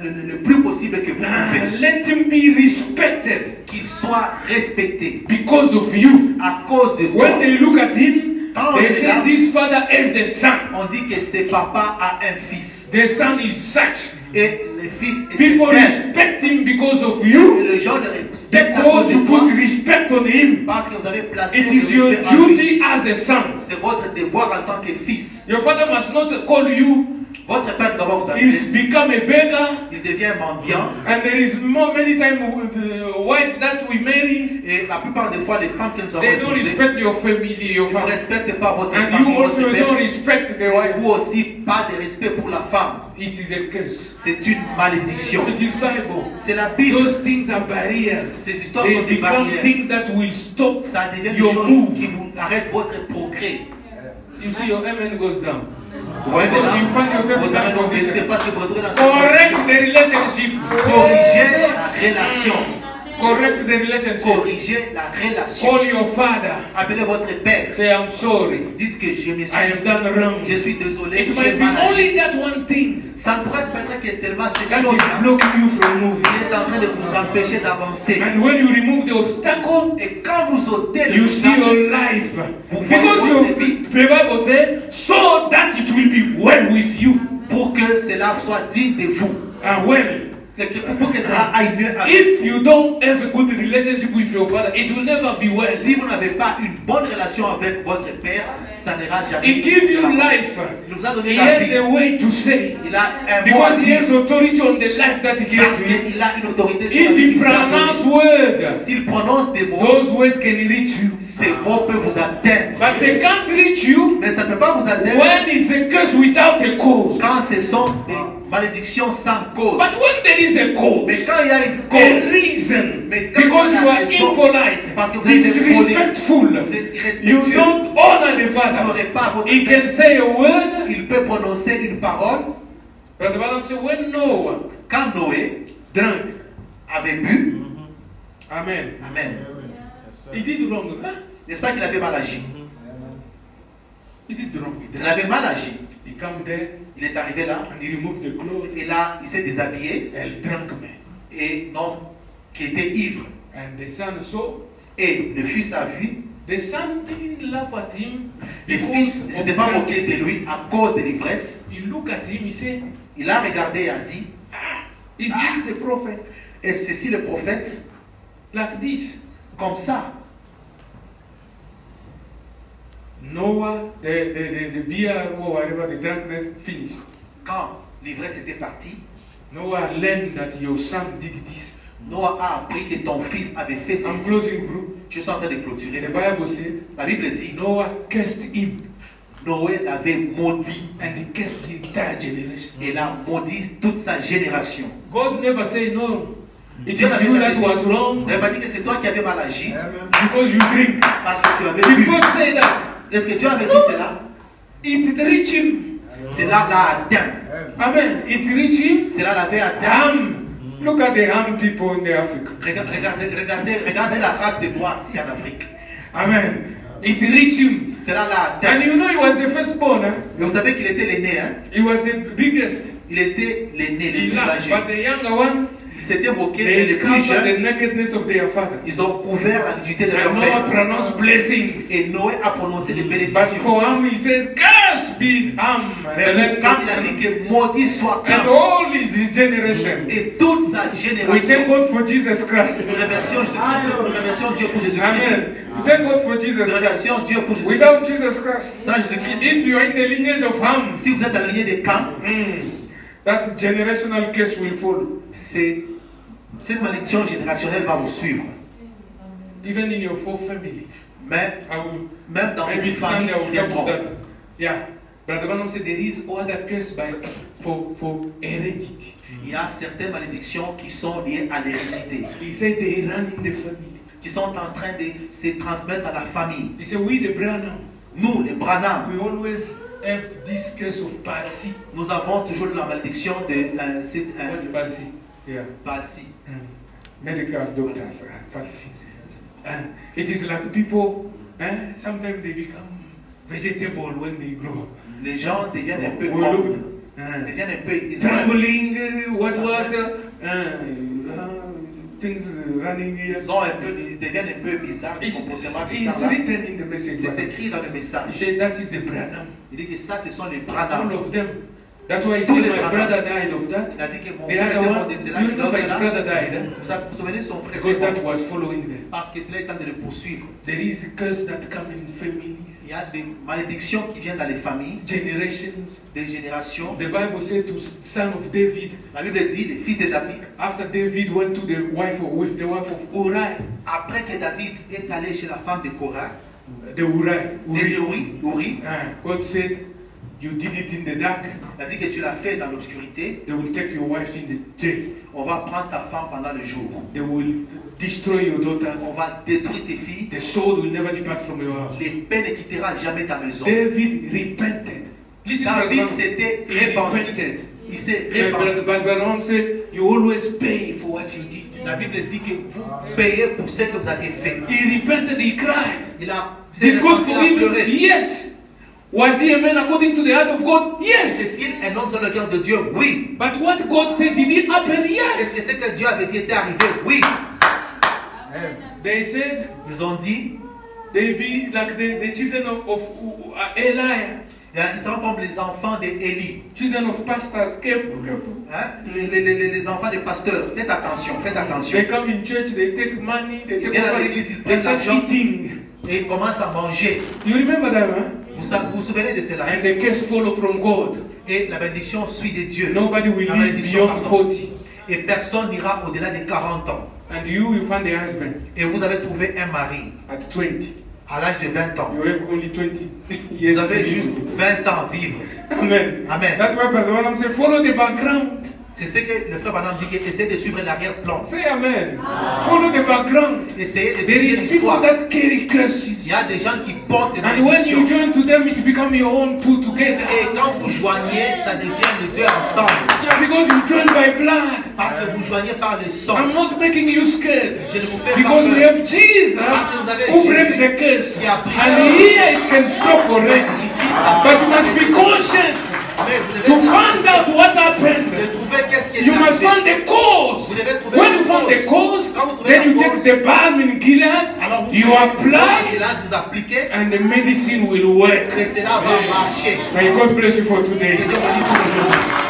le plus possible que vous pouvez. Let him be respected Qu'il soit respecté because of you. à cause de toi. When they look at him, Quand on they le say regarde, this father is a son. on dit que ce papa a un fils. The son is such. Et le fils est People tel. respect him because of Et you. les gens le respectent à cause Because you de toi. put respect on him. Parce que vous avez placé It le is your respect en lui. duty as a son. C'est votre devoir en tant que fils. Your father must not call you. Votre père doit vous He's appeler. become a beggar. Il devient mendiant. And there is many times the wife that we marry, Et la plupart des fois, les femmes que nous avons they don't épousées, respect your family, your ils ne family. respectent pas votre And femme, you votre also don't père. respect the Et wife. vous aussi, pas de respect pour la femme. It is a curse. C'est une malédiction. It is Bible. C'est la Bible. Those things are barriers. Ces histoires They sont des become barrières. things that will stop Ça devient des your choses move. qui vous arrêtent votre progrès. You see, your amen goes down. Vous voyez So you find maintenant, yourself in vous that avez donc baissé condition. parce que vous retrouvez dans cette Correct condition. the relationship. Corrigez la relation. Correct the relationship. Corrigez la relation. Call your father. Appelez votre père. Say, I'm sorry. Dites que je me I have suis. done wrong. Je suis désolé. It J'ai might be mal agi. only that one thing Ça ne pourrait être que seulement cette that is chose-là blocking you from moving. qui est en train de vous empêcher d'avancer. And when you remove the obstacle, Et quand vous sautez le you see your obstacle, life. Vous voyez Because votre vie. the Bible says, so that it will be well with you. pour que cela soit digne de vous. And well, Pour que cela aille mieux avec If you don't have a good relationship with your father, it will never be well. Si vous n'avez pas une bonne relation avec votre père, ça n'ira jamais. He gives you life. Il vous a donné He la has vie. a way to say. Il a un mot à Because he dire. has authority on the life that he gave Parce to you. qu'il a une autorité sur la If vie he qu'il vous a pronounce donnée. words, S'il prononce des mots, those words can reach you. ces mots peuvent vous atteindre. But they can't reach you Mais ça ne peut pas vous atteindre when it's a curse without a cause. quand ce sont des malédictions sans cause. But when there is a cause, Mais quand il y a une a cause, reason, mais quand because il y a you are raison, impolite, parce que vous êtes disrespectful, vous êtes you irrespectueux, don't honor the vous father. n'aurez pas votre He père. can say a word. Il peut prononcer une parole. Brother Branham said, when Noah Quand Noé drank, avait bu, amen, Amen. he did wrong. Huh? N'est-ce pas qu'il avait mal agi? He did wrong. He Il drank. avait mal agi. He come there Il est arrivé là, and he removed the clothes. et là, il s'est déshabillé, El drunk man. et donc, qui était ivre. And the son saw. Et le fils a vu, The son didn't laugh at him le because fils ne of s'était pas drunk. moqué de lui à cause de l'ivresse. He looked at him. He said, Il a regardé et a dit, "Is this the prophet est-ce ceci le prophète? like this?" Comme ça. Noah, the beer or whatever, the drunkenness finished. Quand l'ivresse était partie, Noah learned that your son did this. Noah a appris que ton fils avait fait I'm ceci. closing group. Je suis en train de clôturer. The Bible said La Bible dit, Noah cursed him Noé l'avait maudit. and he cursed the entire generation. Et il a maudit toute sa génération. God never say no. It Dieu is n'avait you jamais that dit, was il wrong n'avait pas dit que c'est toi qui avais mal agi because you drink. parce que tu avais Did bu. God say that? Est-ce que Dieu avait dit cela? It reached him. Cela l'a atteint. Amen. It reached him. Cela l'avait atteint. Ham. Look at the Ham people in the Africa. Regardez la race des Noirs ici en Afrique. Amen. It reached him. Cela l'a atteint. And you know he was the firstborn. Huh? Et vous savez qu'il était l'aîné. Hein? He was the biggest. Il était l'aîné, le He plus laughed. âgé. But the younger one, Il s'était moqué, mais they les plus covered jeunes, the nakedness of their father. ils ont couvert la nudité de leur And Noah père. pronounced blessings. Et Noé a prononcé les But bénédictions. for Ham, he said, "Curse be Ham." Mais quand il a dit que maudit soit And Ham all his generation. et toute sa We thank génération, God for Jesus Christ. nous remercions Jésus-Christ, nous remercions Dieu pour Jésus-Christ. Amen. We thank God for Jesus Nous Christ. remercions Dieu pour Jésus-Christ. Without Jesus Christ, Sans Jésus-Christ, if you are in the lineage of Ham, si vous êtes dans la lignée des camps, that generational curse will follow. cette malédiction générationnelle va vous suivre. Even in your full family. Mais I will, même dans maybe une famille Sunday I qui will come to viendront. that. Yeah. Brother Branham said there is other curse for heredity. Il y a certaines malédictions qui sont liées à l'hérédité, He said they run in the family. qui sont en train de se transmettre à la famille. He said we the Branham, Nous, les Branham, we always have this curse of palsy. nous avons toujours la malédiction de cette What palsy? Yeah. palsy. Medical doctors, palsy. It is like people, sometimes they become vegetable when they grow up. Les gens deviennent un peu We comme, look, deviennent un peu, ils ont un- trembling, what, things running here. ils deviennent un peu bizarres, des comportements It's bizarres. là. written in the message. C'est écrit dans le He message. said that is the Branham. Il dit que ça, ce sont les All Branham. of them. That's why he Tous said les my Branham. brother died of that. Il a dit que mon The frère other était mort one, de cela, you que remember l'autre his là. brother died. Vous vous souvenez, son frère Because était that mort. was following them. Parce que cela est en train de le poursuivre. There is curse that come in families, Il y a des malédictions qui viennent dans les familles, generations. des générations. The Bible said to son of David, La Bible dit, les fils de David, after David went to the with the wife of Uriah, après que David est allé chez la femme de Korah, the Uriah, de Uri, God said, you did it in the dark. il a dit que tu l'as fait dans l'obscurité. They will take your wife in the day. On va prendre ta femme pendant le jour. They will destroy your daughters. On va détruire tes filles. The sword will never depart from your house. L'épée ne quittera jamais ta maison. David repented. Listen, David brother, s'était he répandu. repented. Il s'est But répandu. Branham said, you always pay for what you did. La Bible dit que vous payez pour ce que vous avez fait. He repented, he cried. Il a, s'est Did God répandu, il a forgive pleuré. him? Yes. Was he a man according to the heart of God? Yes. Est-il un homme selon le cœur de Dieu? Oui. But what God said, did it happen? Est-ce Yes. que ce que Dieu avait dit était arrivé? Oui. They said, Ils ont dit, they be like the children of Eli. Ils seront comme les enfants d'Élie. Children of pastors, careful, careful. Hein? Les enfants des pasteurs, faites attention, faites attention. They come in church, they take money, they take Viennent à over, l'église, ils they prennent start l'argent. eating. Et ils commencent à manger. You remember that, huh? Vous souvenez de cela? And the curse follow from God. Et la bénédiction suit de Dieu. Nobody will La live malédiction, beyond pardon. 40. Et personne n'ira au-delà de 40 ans. And you find the husband Et vous avez trouvé un mari at 20. à l'âge de 20 ans. You have only 20 years. Vous avez to juste live. 20 ans à vivre. Amen. Amen. That's why Brother Branham say, follow the background. C'est ce que le frère Branham dit, que essayez de suivre l'arrière-plan. Say amen. Follow the background. Essayez There d'étudier is people l'histoire. that carry curses. Il y a des gens qui portent des And when you malédictions. join to them, it becomes your own two together. Et quand vous joignez, ça devient les deux ensemble. Yeah, because you join by blood. Parce que vous joignez par le sang. I'm not making you scared. Je ne vous fais pas Because we peur. have Jesus Parce que vous avez who breaks Jésus the curse. qui a brisé And la here it can stop Mais already. ici, ça But passe. you must be cautious Mais vous to devez find out what de happened. trouver qu'est-ce qui est You must arrivé. find the cause. Vous devez trouver When la you find cause. the cause, Quand vous trouvez then la you take cause, the balm in Gilead, alors vous you pouvez apply, et là vous appliquez and the medicine will work. et cela va marcher. May God bless you for today. Que Dieu bénisse tous les jours.